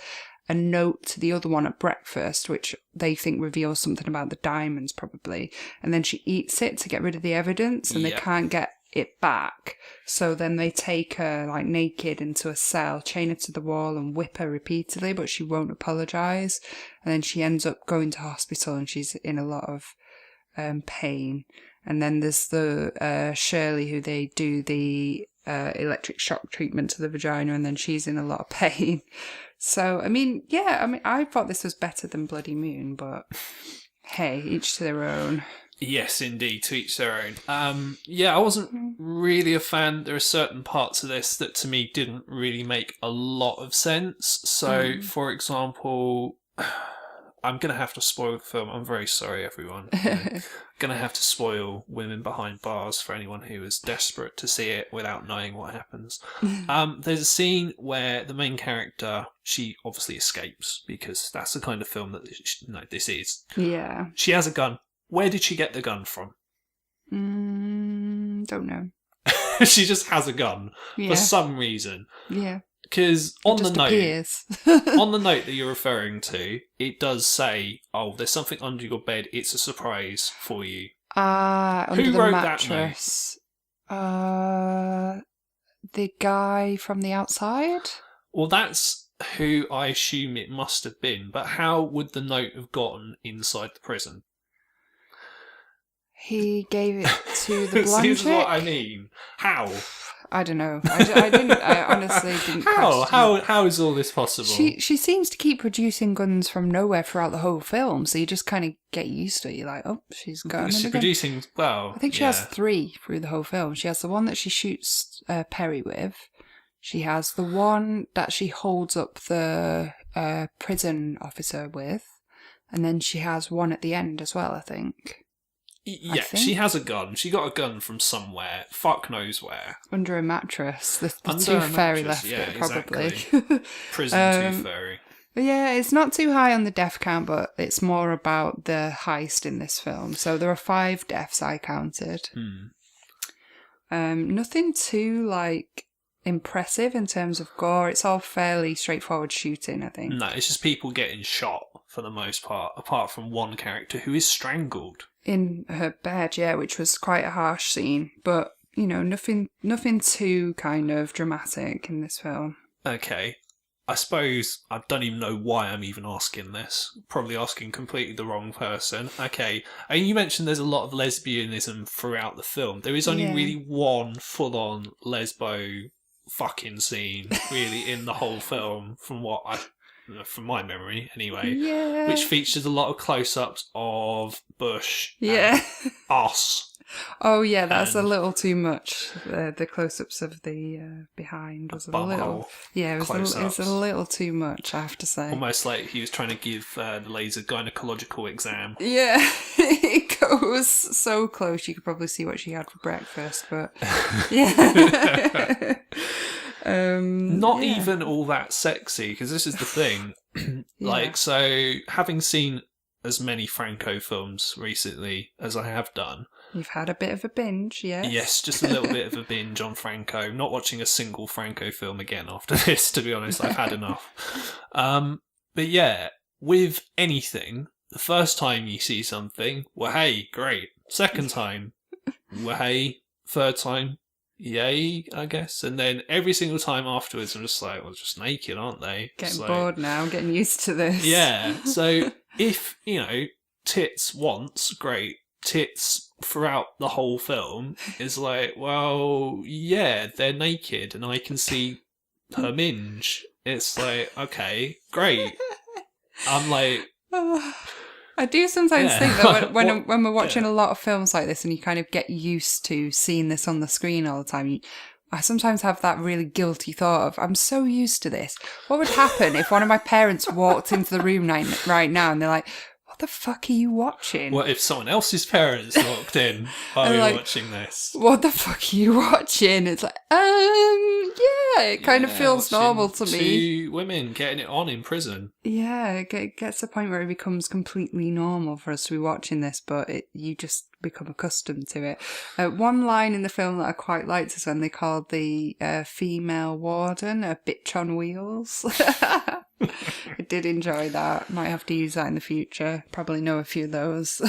a note to the other one at breakfast, which they think reveals something about the diamonds, probably. And then she eats it to get rid of the evidence, and they can't get it back. So then they take her, like, naked into a cell, chain her to the wall and whip her repeatedly, but she won't apologise. And then she ends up going to hospital, and she's in a lot of pain. And then there's the Shirley, who they do the electric shock treatment to the vagina, and then she's in a lot of pain. So, I thought this was better than Bloody Moon, but hey, each to their own. Yes, indeed, to each their own. I wasn't really a fan. There are certain parts of this that to me didn't really make a lot of sense. So, for example, I'm going to have to spoil the film. I'm very sorry, everyone. I'm going to have to spoil Women Behind Bars for anyone who is desperate to see it without knowing what happens. There's a scene where the main character, she obviously escapes because that's the kind of film that this is. Yeah. She has a gun. Where did she get the gun from? Don't know. She just has a gun for some reason. Yeah. Because on the note that you're referring to, it does say, "Oh, there's something under your bed. It's a surprise for you." Under Who the wrote mattress. That note? The guy from the outside. Well, that's who I assume it must have been. But how would the note have gotten inside the prison? He gave it to the blonde This is chick? what I mean. How? I don't know. I honestly didn't. How is all this possible? She seems to keep producing guns from nowhere throughout the whole film, so you just kind of get used to it. You're like, oh, she's got. She's producing. Well, I think she has 3 through the whole film. She has the one that she shoots Perry with. She has the one that she holds up the prison officer with, and then she has one at the end as well, I think. Yeah, she has a gun. She got a gun from somewhere. Fuck knows where. Under a mattress. The tooth fairy left it, probably. Exactly. Prison tooth fairy. Yeah, it's not too high on the death count, but it's more about the heist in this film. So there are 5 deaths I counted. Nothing too, impressive in terms of gore. It's all fairly straightforward shooting, I think. No, it's just people getting shot. for the most part, apart from one character who is strangled. In her bed, yeah, which was quite a harsh scene, but, you know, nothing too kind of dramatic in this film. Okay. I suppose I don't even know why I'm even asking this. Probably asking completely the wrong person. Okay. And you mentioned there's a lot of lesbianism throughout the film. There is only Yeah. really one full-on lesbo fucking scene, really, in the whole film, from my memory, anyway. Yeah. Which features a lot of close-ups of Bush Yeah. and us. Oh, yeah, that's a And- little too much. The close-ups of the behind was a little... Bumhole Yeah, it was close-ups. a little too much, I have to say. Almost like he was trying to give the ladies a gynecological exam. Yeah, it goes so close. You could probably see what she had for breakfast, but yeah. Not yeah. even all that sexy, because this is the thing. Yeah. So having seen as many Franco films recently as I have done, You've had a bit of a binge, yes? yes, just a little bit of a binge on Franco. Not watching a single Franco film again after this, to be honest. I've had enough. But yeah, with anything, the first time you see something, well, hey, great. Second time, well, hey. Third time, yay, I guess. And then every single time afterwards, I'm just like, well, just naked, aren't they? Getting Just like, bored now, getting used to this. yeah. So if, tits once, great. Tits throughout the whole film is like, well, yeah, they're naked and I can see her minge. It's like, okay, great. I'm like, I do sometimes Yeah. think that when What- we're watching yeah. a lot of films like this and you kind of get used to seeing this on the screen all the time, I sometimes have that really guilty thought of, I'm so used to this. What would happen if one of my parents walked into the room right now and they're like, what the fuck are you watching? what if someone else's parents walked in while And we were like, watching this? What the fuck are you watching? It's like, yeah, it kind of Yeah, feels watching normal to me. Two women getting it on in prison. Yeah, it gets to the point where it becomes completely normal for us to be watching this, but you just become accustomed to it. One line in the film that I quite liked is when they called the female warden a bitch on wheels. I did enjoy that. Might have to use that in the future. Probably know a few of those.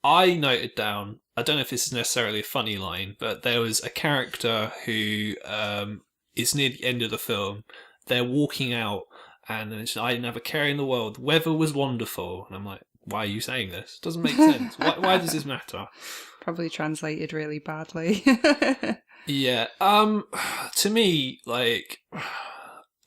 I noted down, I don't know if this is necessarily a funny line, but there was a character who is near the end of the film. They're walking out and it's, I didn't have a care in the world. The weather was wonderful. And I'm like, why are you saying this? It doesn't make sense. Why does this matter? Probably translated really badly. Yeah. To me, like,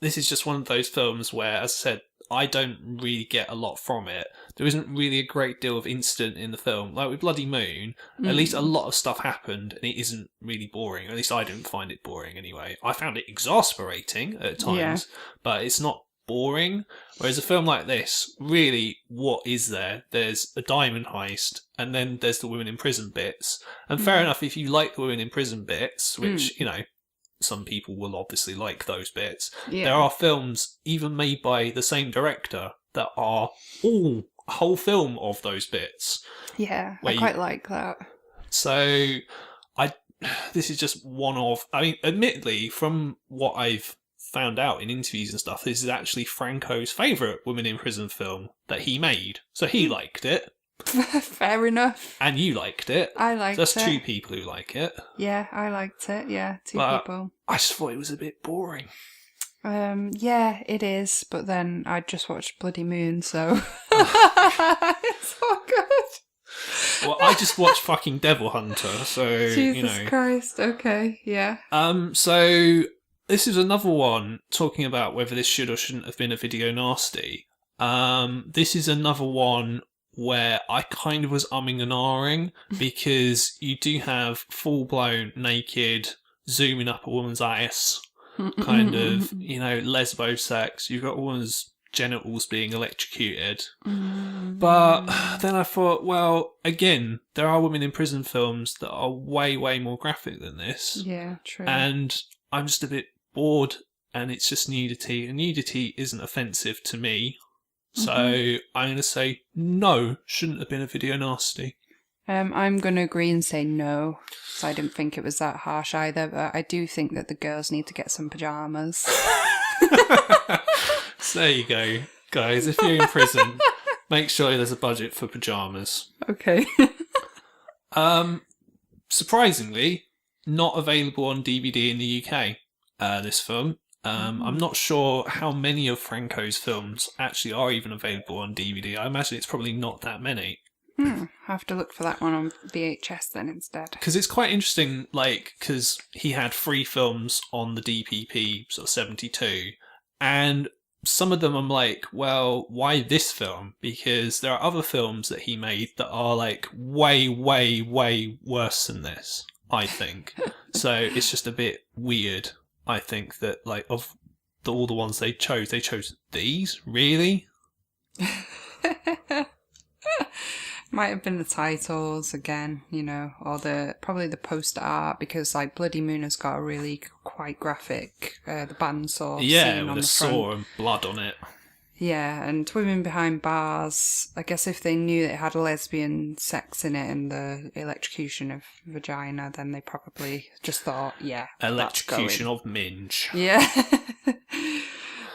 this is just one of those films where, as I said, I don't really get a lot from it. There isn't really a great deal of incident in the film. Like with Bloody Moon, at least a lot of stuff happened and it isn't really boring. At least I didn't find it boring anyway. I found it exasperating at times, but it's not boring. Whereas a film like this, really, what is there? There's a diamond heist and then there's the women in prison bits. And fair enough, if you like the women in prison bits, which, some people will obviously like those bits. Yeah. There are films, even made by the same director, that are all a whole film of those bits. Yeah, Where I quite like that. So, this is just one of. I mean, admittedly, from what I've found out in interviews and stuff, this is actually Franco's favourite women in prison film that he made. So he liked it, Fair enough. and you liked it. I liked So that's it. two people who like it. Yeah, I liked it. Yeah, two But people. I just thought it was a bit boring. Yeah, it is. But then I just watched Bloody Moon, so it's all good. Well, I just watched fucking Devil Hunter, so Jesus Christ. Okay, yeah. So this is another one talking about whether this should or shouldn't have been a video nasty. This is another one where I kind of was umming and ahhing because you do have full-blown naked zooming up a woman's ass, kind of, lesbo sex. You've got a woman's genitals being electrocuted. But then I thought, well, again, there are women in prison films that are way, way more graphic than this. Yeah, true. And I'm just a bit bored, and it's just nudity, and nudity isn't offensive to me. So I'm going to say no, shouldn't have been a video nasty. I'm going to agree and say no. So I didn't think it was that harsh either, but I do think that the girls need to get some pyjamas. So there you go. Guys, if you're in prison, make sure there's a budget for pyjamas. Okay. Surprisingly, not available on DVD in the UK, this film. I'm not sure how many of Franco's films actually are even available on DVD. I imagine it's probably not that many. Have to look for that one on VHS then instead. Because it's quite interesting, like, because he had 3 films on the DPP, sort of 72, and some of them I'm like, well, why this film? Because there are other films that he made that are, like, way, way, way worse than this, I think. So it's just a bit weird, I think, that, like, of all the ones they chose these? Really? Might have been the titles again, you know, or probably the poster art, because like Bloody Moon has got a really quite graphic the bandsaws scene with on a the saw front. and blood on it. Yeah, and Women Behind Bars, I guess if they knew it had lesbian sex in it and the electrocution of vagina, then they probably just thought, yeah, Electrocution of Minge. Yeah.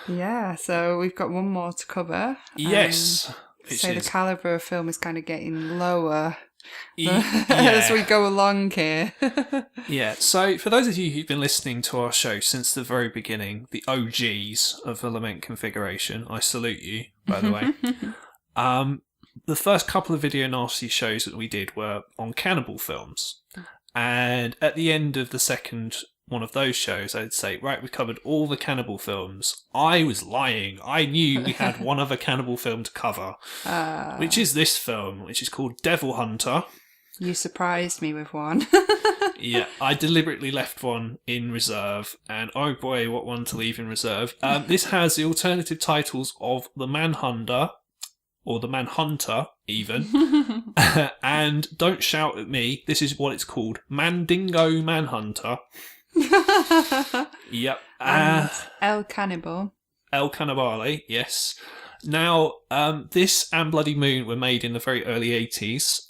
Yeah, so we've got one more to cover. Yes. So the calibre of film is kind of getting lower Yeah. as we go along here. Yeah, so for those of you who've been listening to our show since the very beginning, the OGs of the Lament Configuration, I salute you, by the way. The first couple of Video Nasty shows that we did were on cannibal films. And at the end of the second one of those shows, I'd say, right, we covered all the cannibal films. I was lying. I knew we had one other cannibal film to cover, which is this film, which is called Devil Hunter. You surprised me with one. Yeah, I deliberately left one in reserve, and oh boy, what one to leave in reserve. This has the alternative titles of The Manhunter, or The Manhunter, even. And don't shout at me, this is what it's called, Mandingo Manhunter. Yep. And El Cannibal. El Cannibale, yes. Now, this and Bloody Moon were made in the very early 80s,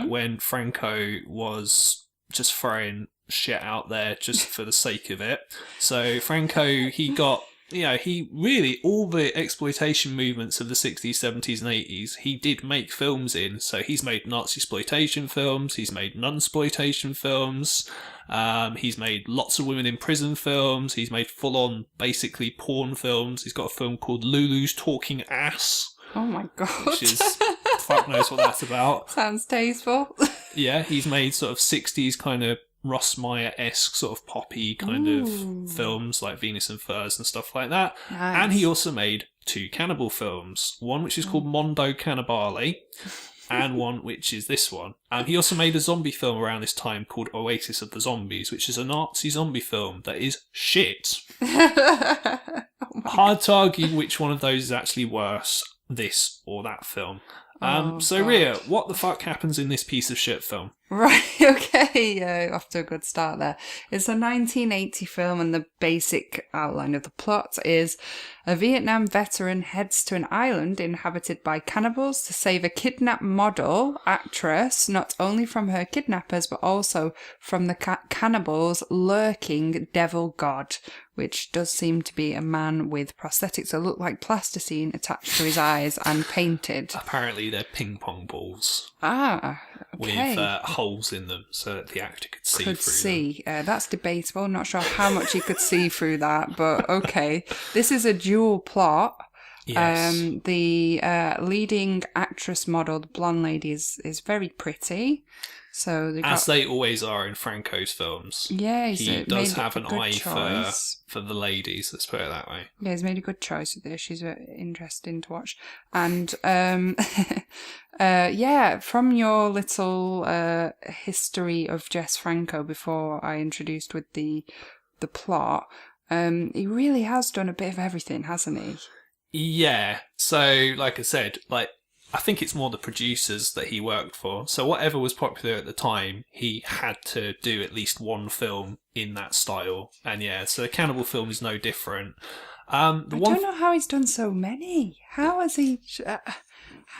when Franco was just throwing shit out there just for the sake of it. So Franco, he got, he really, all the exploitation movements of the 60s, 70s and 80s, he did make films in. So he's made Nazi-exploitation films, he's made non-exploitation films, he's made lots of women in prison films, he's made full-on, basically, porn films. He's got a film called Lulu's Talking Ass. Oh my god. Which is, fuck knows what that's about. Sounds tasteful. Yeah, he's made sort of 60s kind of Ross Meyer-esque sort of poppy kind of films like Venus and Furs and stuff like that. Nice. And he also made 2 cannibal films. One which is called Mondo Cannibale and one which is this one. He also made a zombie film around this time called Oasis of the Zombies, which is a Nazi zombie film that is shit. Hard to argue which one of those is actually worse, this or that film. So God. Rhea, what the fuck happens in this piece of shit film? Right, okay, off to a good start there. It's a 1980 film, and the basic outline of the plot is a Vietnam veteran heads to an island inhabited by cannibals to save a kidnapped model actress, not only from her kidnappers, but also from the cannibals' lurking devil god, which does seem to be a man with prosthetics that look like plasticine attached to his eyes and painted. Apparently they're ping pong balls. Ah, okay. With holes in them so that the actor could see through them. That's debatable. Not sure how much he could see through that, but okay. This is a dual plot. Yes. The leading actress model, the blonde lady, is very pretty. So they always are in Franco's films. Yeah, he does have an eye for the ladies. Let's put it that way. Yeah, he's made a good choice with this. She's interesting to watch. And yeah, from your little history of Jess Franco before I introduced with the plot, he really has done a bit of everything, hasn't he? Yeah. So, like I said, I think it's more the producers that he worked for. So whatever was popular at the time, he had to do at least one film in that style. And yeah, so the cannibal film is no different. I don't know how he's done so many. How has he...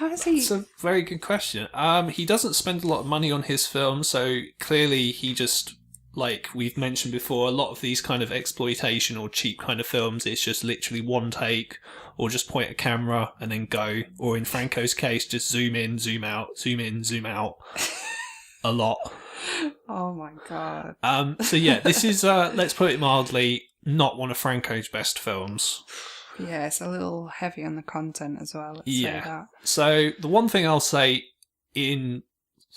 It's a very good question. He doesn't spend a lot of money on his films, so clearly he just like we've mentioned before, a lot of these kind of exploitation or cheap kind of films, it's just literally one take, or just point a camera and then go. Or in Franco's case, just zoom in, zoom out, zoom in, zoom out a lot. Oh my God. So yeah, this is, let's put it mildly, not one of Franco's best films. Yeah, it's a little heavy on the content as well. Let's say that. So the one thing I'll say in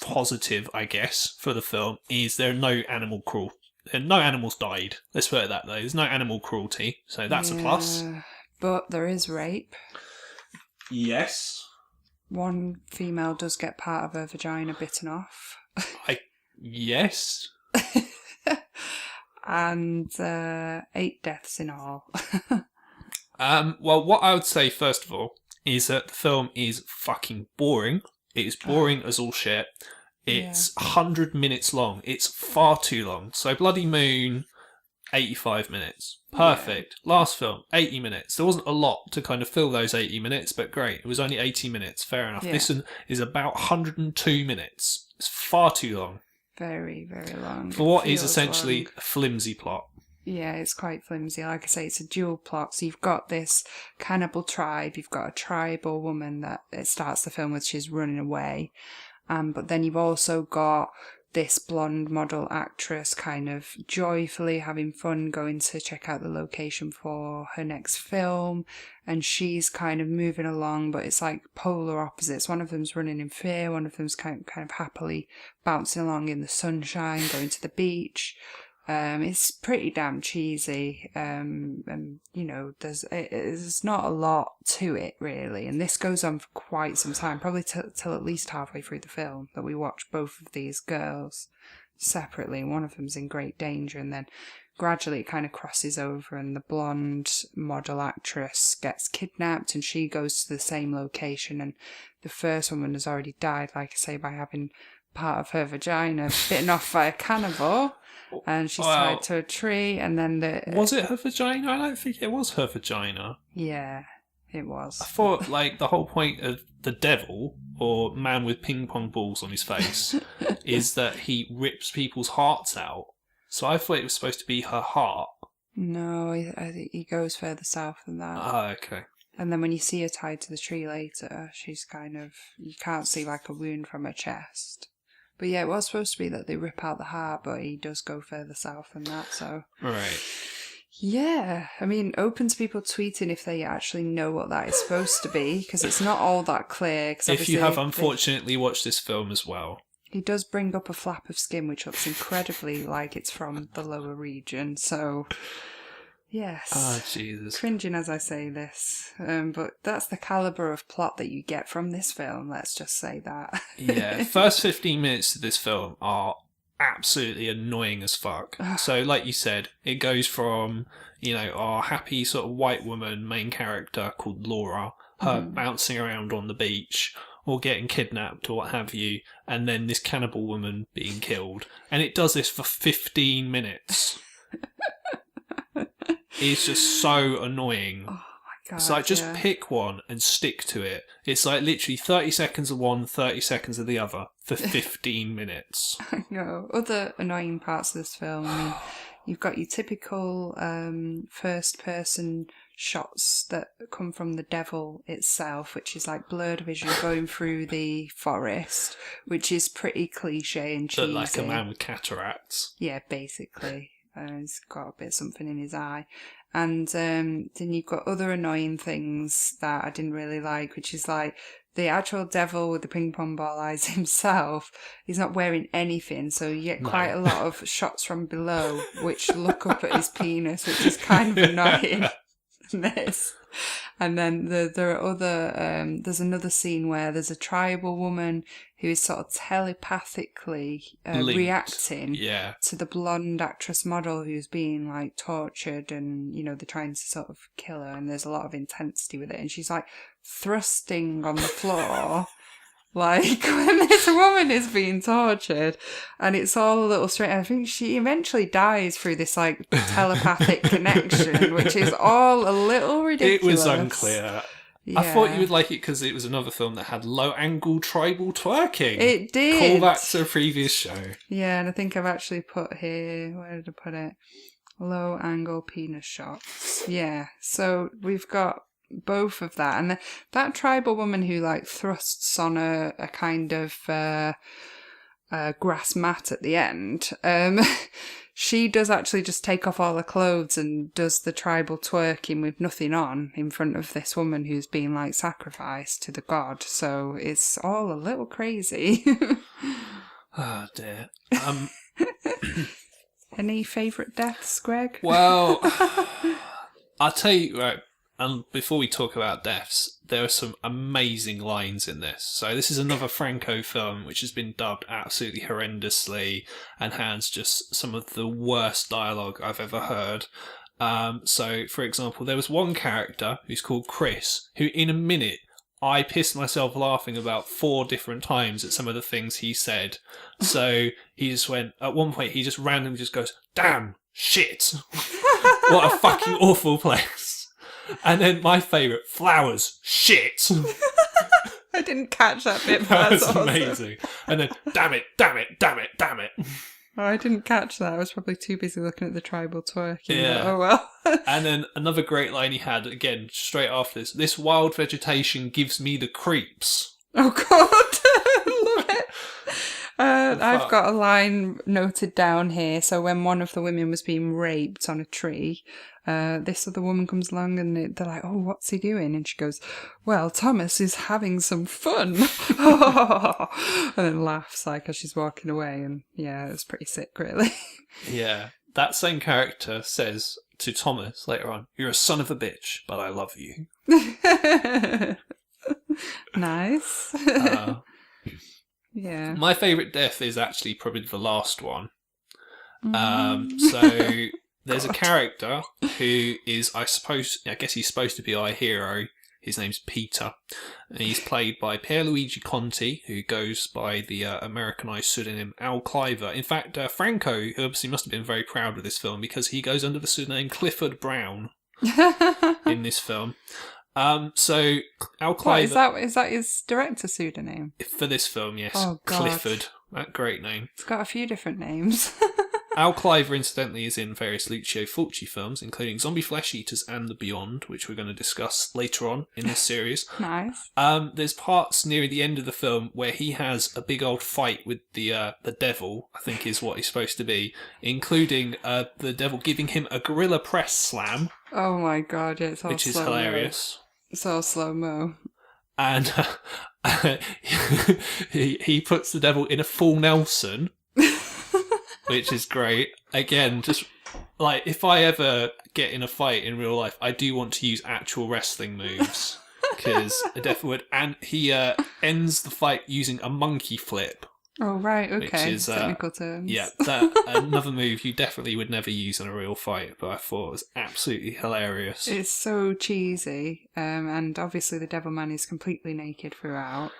positive, I guess, for the film is there are no animal cruelty. No animals died. Let's put it that way. There's no animal cruelty, so that's a plus. But there is rape. Yes. One female does get part of her vagina bitten off. Yes. And 8 deaths in all. Well, what I would say, first of all, is that the film is fucking boring. It is boring as all shit. It's 100 minutes long. It's far too long. So Bloody Moon, 85 minutes. Perfect. Yeah. Last film, 80 minutes. There wasn't a lot to kind of fill those 80 minutes, but great. It was only 80 minutes. Fair enough. Yeah. This one is about 102 minutes. It's far too long. Very, very long. For what is essentially a flimsy plot. Yeah, it's quite flimsy. Like I say, it's a dual plot. So you've got this cannibal tribe. You've got a tribal woman that it starts the film with. She's running away. But then you've also got this blonde model actress kind of joyfully having fun going to check out the location for her next film. And she's kind of moving along, but it's like polar opposites. One of them's running in fear. One of them's kind of happily bouncing along in the sunshine, going to the beach. It's pretty damn cheesy, and you know, there's not a lot to it really, and this goes on for quite some time, probably till at least halfway through the film, that we watch both of these girls separately. One of them's in great danger, and then gradually it kind of crosses over, and the blonde model actress gets kidnapped, and she goes to the same location, and the first woman has already died, like I say, by having part of her vagina bitten off by a cannibal. And she's tied to a tree, and then Was it her vagina? I don't think it was her vagina. Yeah, it was. I thought, like, the whole point of the devil, or man with ping pong balls on his face, is that he rips people's hearts out. So I thought it was supposed to be her heart. No, I think he goes further south than that. Oh, okay. And then when you see her tied to the tree later, she's kind of... You can't see, like, a wound from her chest. But yeah, it was supposed to be that they rip out the heart, but he does go further south than that, so... Right. Yeah, I mean, open to people tweeting if they actually know what that is supposed to be, because it's not all that clear. If you have unfortunately watched this film as well. He does bring up a flap of skin, which looks incredibly like it's from the lower region, so... Yes. Oh, Jesus. Cringing as I say this. But that's the calibre of plot that you get from this film, let's just say that. Yeah, first 15 minutes of this film are absolutely annoying as fuck. So, like you said, it goes from, you know, our happy sort of white woman main character called Laura, her bouncing around on the beach, or getting kidnapped or what have you, and then this cannibal woman being killed. And it does this for 15 minutes. It's just so annoying. Oh my God, it's like, just pick one and stick to it. It's like literally 30 seconds of one, 30 seconds of the other for 15 minutes. I know. Other annoying parts of this film, I mean, you've got your typical first-person shots that come from the devil itself, which is like blurred vision going through the forest, which is pretty cliche and cheesy. Like a man with cataracts. Yeah, basically. He's got a bit of something in his eye. And then you've got other annoying things that I didn't really like, which is like the actual devil with the ping pong ball eyes himself. He's not wearing anything, so you get quite a lot of shots from below which look up at his penis, which is kind of annoying. And then there are other, there's another scene where there's a tribal woman who is sort of telepathically reacting to the blonde actress model who's being like tortured, and you know they're trying to sort of kill her, and there's a lot of intensity with it, and she's like thrusting on the floor like when this woman is being tortured, and it's all a little strange. I think she eventually dies through this like telepathic connection, which is all a little ridiculous. It was unclear. Yeah. I thought you would like it because it was another film that had low-angle tribal twerking. It did. Call back to a previous show. Yeah, and I think I've actually put here, where did I put it? Low angle penis shots. Yeah, so we've got both of that. And that tribal woman who like thrusts on a kind of grass mat at the end, she does actually just take off all her clothes and does the tribal twerking with nothing on in front of this woman who's being like sacrificed to the god. So it's all a little crazy. Oh dear. Any favourite deaths, Greg? Well, I'll tell you, right, and before we talk about deaths, there are some amazing lines in this. So this is another Franco film which has been dubbed absolutely horrendously and has just some of the worst dialogue I've ever heard. So, for example, there was one character who's called Chris, who in a minute I pissed myself laughing about 4 different times at some of the things he said. So he just went, at one point he just randomly just goes, "Damn, shit, what a fucking awful place." And then my favourite, flowers, shit. I didn't catch that bit, but That was that's awesome. amazing. And then, damn it, damn it, damn it, damn it. Oh, I didn't catch that. I was probably too busy looking at the tribal twerking. Yeah. But oh well. And then another great line he had, again, straight after this wild vegetation gives me the creeps. Oh God, love it. I've got a line noted down here. So when one of the women was being raped on a tree, this other woman comes along and they're like, "Oh, what's he doing?" And she goes, "Well, Thomas is having some fun." And then laughs like as she's walking away. And yeah, it's pretty sick, really. Yeah. That same character says to Thomas later on, "You're a son of a bitch, but I love you." Nice. Yeah. My favourite death is actually probably the last one. So there's a character who is, I guess he's supposed to be our hero. His name's Peter, and he's played by Pierluigi Conti, who goes by the Americanized pseudonym Al Cliver. In fact, Franco obviously must have been very proud of this film because he goes under the pseudonym Clifford Brown in this film. So Al Cliver, What, is that his director pseudonym? for this film, yes. Oh, God. Clifford, that great name. It's got a few different names. Al Cliver, incidentally, is in various Lucio Fulci films, including Zombie Flesh Eaters and The Beyond, which we're going to discuss later on in this series. Nice. There's parts near the end of the film where he has a big old fight with the devil, I think is what he's supposed to be, including the devil giving him a gorilla press slam. Oh my God, yeah, it's all which is slow-mo. hilarious. It's all slow-mo. And he puts the devil in a full Nelson, which is great. Again, just like if I ever get in a fight in real life, I do want to use actual wrestling moves because I definitely would. And he ends the fight using a monkey flip. Oh, right, okay. Which is, technical terms. Yeah, that another move you definitely would never use in a real fight, but I thought it was absolutely hilarious. It's so cheesy. And obviously the Devilman is completely naked throughout.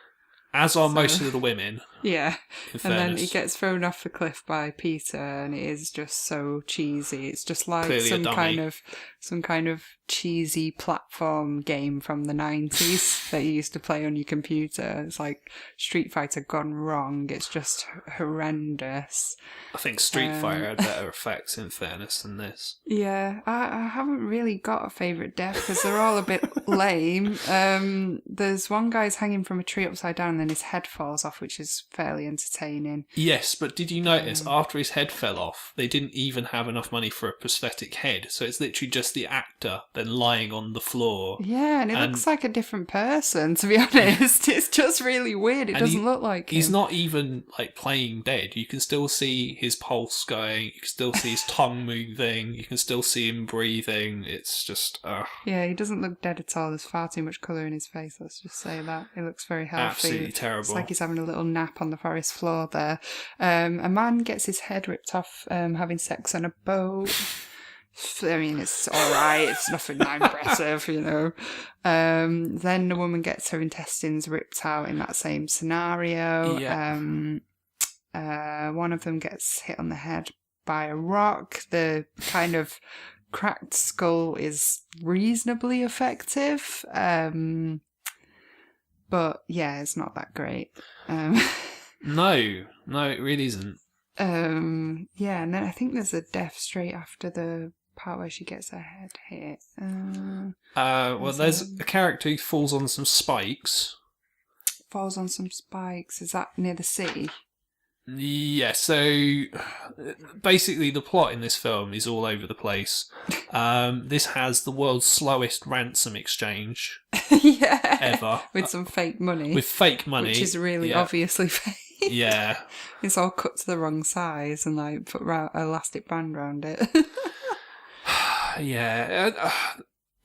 As are most of the women. Yeah. In And then fairness. he gets thrown off the cliff by Peter, and it is just so cheesy. It's just like Clearly a dummy. some kind of cheesy platform game from the 90s that you used to play on your computer. It's like Street Fighter gone wrong. It's just horrendous. I think Street Fighter had better effects, in fairness, than this. Yeah, I haven't really got a favourite death because they're all a bit lame. There's one guy's hanging from a tree upside down and then his head falls off, which is fairly entertaining. Yes, but did you notice after his head fell off, they didn't even have enough money for a prosthetic head, so it's literally just the actor then lying on the floor. Yeah, and it looks like a different person, to be honest. It's just really weird. It doesn't look like him. He's not even like playing dead. You can still see his pulse going, you can still see his tongue moving, you can still see him breathing. It's just Yeah, he doesn't look dead at all. There's far too much colour in his face, let's just say that. He looks very healthy. Absolutely terrible. It's like he's having a little nap on the forest floor there. A man gets his head ripped off having sex on a boat. I mean, it's alright, it's nothing that impressive, you know. Then the woman gets her intestines ripped out in that same scenario. Yeah. One of them gets hit on the head by a rock. The kind of cracked skull is reasonably effective. But yeah, it's not that great. No, it really isn't. Yeah, and then I think there's a death straight after the part where she gets her head hit. Well, there's a character who falls on some spikes. Falls on some spikes. Is that near the sea? Yeah, so basically the plot in this film is all over the place. This has the world's slowest ransom exchange ever. With some fake money. With fake money. Which is really obviously fake. Yeah. It's all cut to the wrong size and like put elastic band around it. Yeah,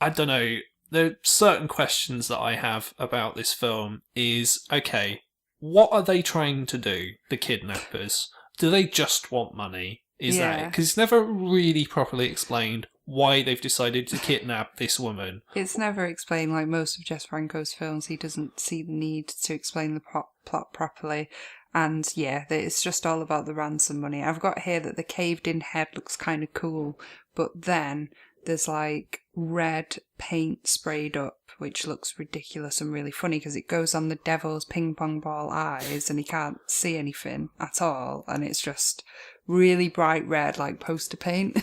I don't know. There are certain questions that I have about this film is, okay, what are they trying to do, the kidnappers? Do they just want money? Is that because it's never really properly explained why they've decided to kidnap this woman. It's never explained, like most of Jess Franco's films. He doesn't see the need to explain the plot properly. And yeah, it's just all about the ransom money. I've got here that the caved in head looks kind of cool, but then there's like red paint sprayed up, which looks ridiculous and really funny because it goes on the devil's ping pong ball eyes and he can't see anything at all. And it's just really bright red, like poster paint.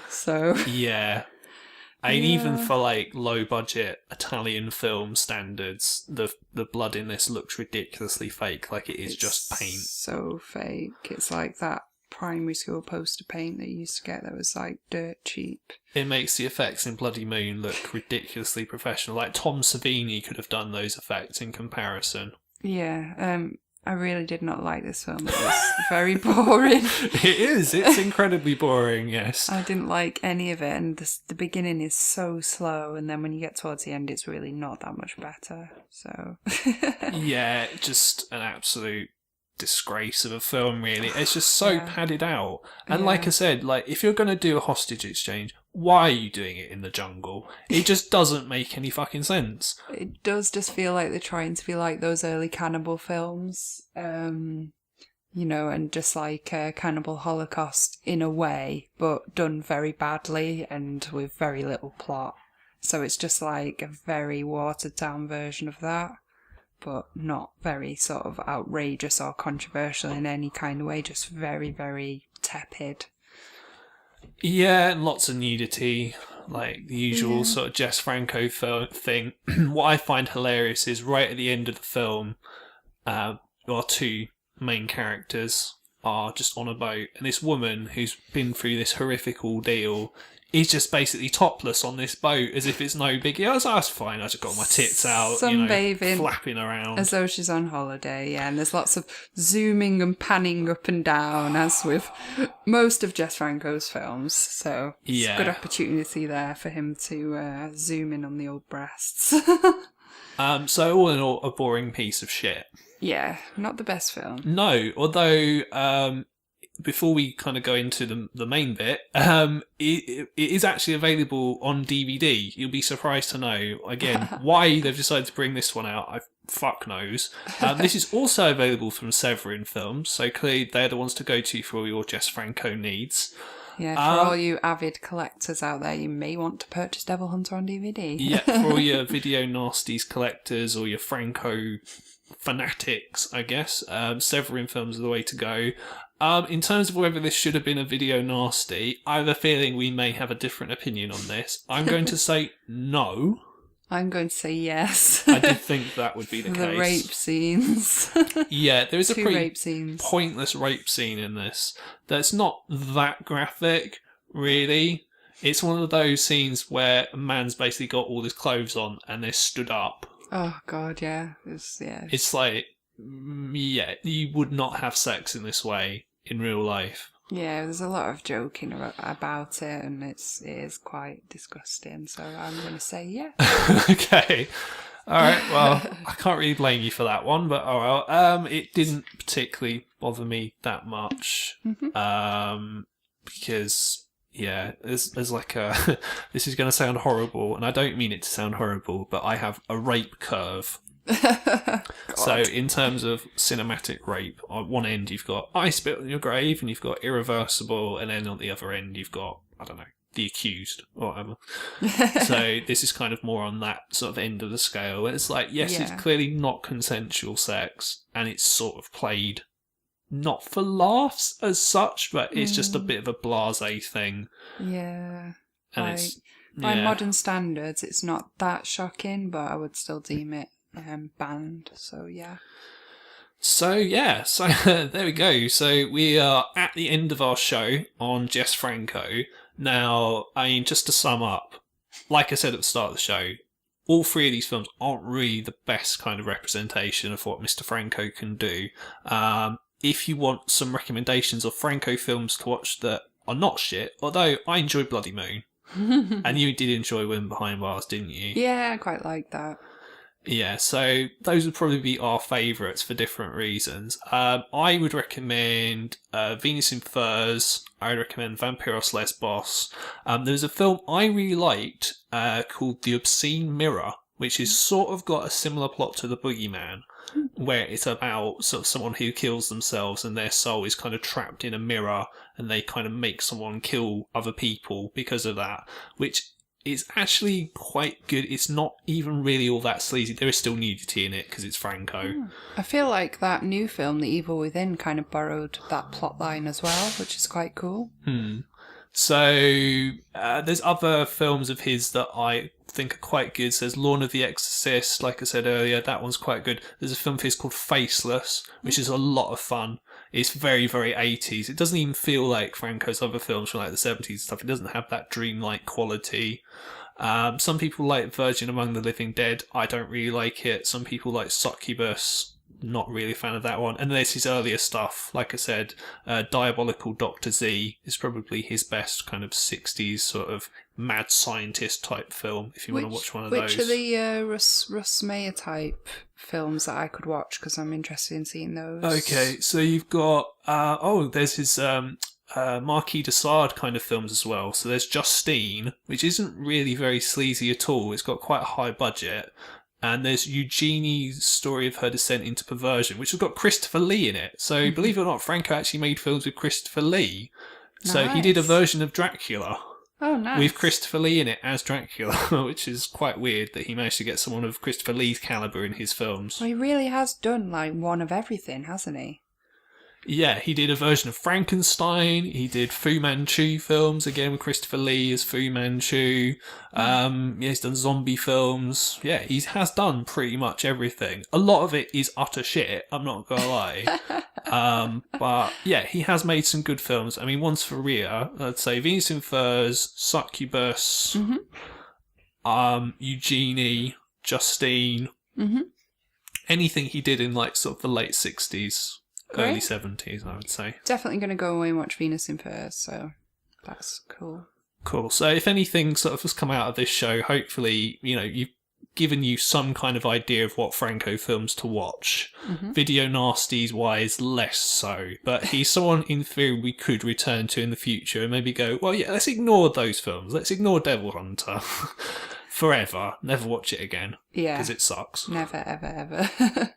So yeah. And even for like low budget Italian film standards, the blood in this looks ridiculously fake, like it's just paint. So fake. It's like that primary school poster paint that you used to get that was like dirt cheap. It makes the effects in Bloody Moon look ridiculously professional. Like Tom Savini could have done those effects in comparison. Yeah, I really did not like this film. It was very boring. It is. It's incredibly boring, yes. I didn't like any of it, and the beginning is so slow, and then when you get towards the end, it's really not that much better. So yeah, just an absolute disgrace of a film, really. It's just so padded out. And like I said, like if you're going to do a hostage exchange, why are you doing it in the jungle? It just doesn't make any fucking sense. It does just feel like they're trying to be like those early cannibal films, you know, and just like Cannibal Holocaust in a way, but done very badly and with very little plot. So it's just like a very watered down version of that, but not very sort of outrageous or controversial in any kind of way, just very, very tepid. Yeah, and lots of nudity, like the usual sort of Jess Franco thing. What I find hilarious is right at the end of the film, our two main characters are just on a boat, and this woman who's been through this horrific ordeal is just basically topless on this boat as if it's no biggie. I was like, that's fine, I just got my tits out, sunbathing, flapping around. As though she's on holiday, yeah. And there's lots of zooming and panning up and down, as with most of Jess Franco's films. So it's a good opportunity there for him to zoom in on the old breasts. So all in all, a boring piece of shit. Yeah, not the best film. No, although before we kind of go into the main bit, it is actually available on DVD. You'll be surprised to know, again, why they've decided to bring this one out. Fuck knows. This is also available from Severin Films, so clearly they're the ones to go to for all your Jess Franco needs. Yeah, for all you avid collectors out there, you may want to purchase Devil Hunter on DVD. Yeah, for all your video Nasties collectors or your Franco fanatics, I guess. Severin Films are the way to go. In terms of whether this should have been a video nasty, I have a feeling we may have a different opinion on this. I'm going to say no. I'm going to say yes. I did think that would be the case. The rape scenes. Yeah, there is a pretty rape scenes. Pointless rape scene in this. That's not that graphic, really. It's one of those scenes where a man's basically got all his clothes on and they're stood up. Oh, God, yeah. It's like, yeah, you would not have sex in this way in real life. Yeah, there's a lot of joking about it, and it is quite disgusting. So I'm going to say yeah. Okay, all right. Well, I can't really blame you for that one, but oh well. It didn't particularly bother me that much, because yeah, there's like a. This is going to sound horrible, and I don't mean it to sound horrible, but I have a rape curve. So in terms of cinematic rape, on one end you've got I spit on your grave and you've got irreversible, and then on the other end you've got, I don't know, the accused or whatever. So this is kind of more on that sort of end of the scale. It's like, yes, it's clearly not consensual sex, and it's sort of played not for laughs as such, but it's just a bit of a blasé thing. Yeah. And by modern standards, it's not that shocking, but I would still deem it banned. So yeah. So there we go. So we are at the end of our show on Jess Franco. Now, I mean, just to sum up, like I said at the start of the show, all three of these films aren't really the best kind of representation of what Mr. Franco can do. If you want some recommendations of Franco films to watch that are not shit, although I enjoyed Bloody Moon, and you did enjoy Women Behind Bars, didn't you? Yeah, I quite like that. Yeah, so those would probably be our favourites for different reasons. I would recommend Venus in Furs. I would recommend Vampiros Lesbos. There's a film I really liked called The Obscene Mirror, which is sort of got a similar plot to The Boogeyman, where it's about sort of someone who kills themselves and their soul is kind of trapped in a mirror, and they kind of make someone kill other people because of that, which is actually quite good. It's not even really all that sleazy. There is still nudity in it because it's Franco. I feel like that new film, The Evil Within, kind of borrowed that plot line as well, which is quite cool. So there's other films of his that I think are quite good. So there's Lawn of the Exorcist, like I said earlier, that one's quite good. There's a film of his called Faceless, which is a lot of fun. It's very, very 80s. It doesn't even feel like Franco's other films from like the 70s and stuff. It doesn't have that dreamlike quality. Some people like Virgin Among the Living Dead. I don't really like it. Some people like Succubus. Not really a fan of that one. And there's his earlier stuff. Like I said, Diabolical Dr. Z is probably his best kind of 60s sort of mad scientist type film, if you want to watch one of those. Which are the Russ Meyer type films that I could watch? Because I'm interested in seeing those. Okay, so you've got... there's his... Marquis de Sade kind of films as well. So there's Justine, which isn't really very sleazy at all. It's got quite a high budget. And there's Eugenie's story of her descent into perversion, which has got Christopher Lee in it. So believe it or not, Franco actually made films with Christopher Lee. So he did a version of Dracula. Oh, nice. With Christopher Lee in it as Dracula, which is quite weird that he managed to get someone of Christopher Lee's calibre in his films. Well, he really has done like one of everything, hasn't he? Yeah, he did a version of Frankenstein. He did Fu Manchu films, again with Christopher Lee as Fu Manchu. He's done zombie films. Yeah, he has done pretty much everything. A lot of it is utter shit, I'm not going to lie. But yeah, he has made some good films. I mean, ones for Rhea, I'd say Venus in Furs, Succubus, Eugenie, Justine. Anything he did in like sort of the late 60s. Great. Early 70s, I would say. Definitely going to go away and watch Venus in Furs, so that's cool. Cool. So if anything sort of has come out of this show, hopefully, you've given you some kind of idea of what Franco films to watch. Video Nasties wise, less so. But he's someone in theory we could return to in the future and maybe go, well, yeah, let's ignore those films. Let's ignore Devil Hunter. Forever. Never watch it again. Yeah. Because it sucks. Never, ever, ever.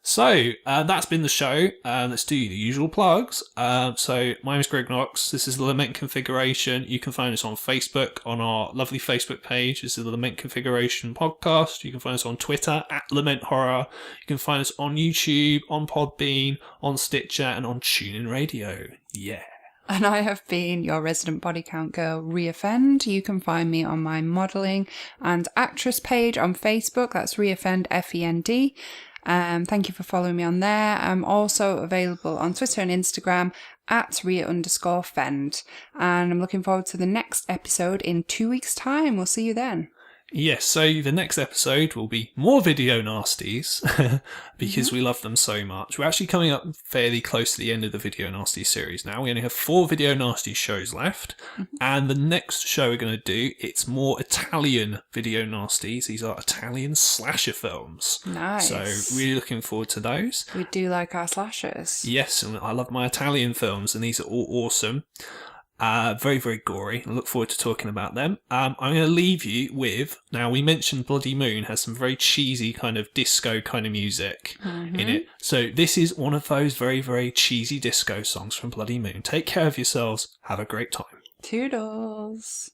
So, that's been the show. Let's do the usual plugs. So, my name is Greg Knox. This is the Lament Configuration. You can find us on Facebook, on our lovely Facebook page. This is the Lament Configuration podcast. You can find us on Twitter, @Lament Horror. You can find us on YouTube, on Podbean, on Stitcher, and on TuneIn Radio. Yeah. And I have been your resident body count girl, Rhea Fend. You can find me on my modelling and actress page on Facebook. That's Rhea Fend, Fend. Thank you for following me on there. I'm also available on Twitter and Instagram @Rhea_Fend. And I'm looking forward to the next episode in 2 weeks' time. We'll see you then. Yes, so the next episode will be more Video Nasties because we love them so much. We're actually coming up fairly close to the end of the Video Nasties series now. We only have 4 Video Nasties shows left. And the next show we're going to do, it's more Italian Video Nasties. These are Italian slasher films. Nice. So really looking forward to those. We do like our slashers. Yes, and I love my Italian films and these are all awesome. Very, very gory. I look forward to talking about them. I'm going to leave you with, now we mentioned Bloody Moon has some very cheesy kind of disco kind of music in it. So this is one of those very, very cheesy disco songs from Bloody Moon. Take care of yourselves. Have a great time. Toodles.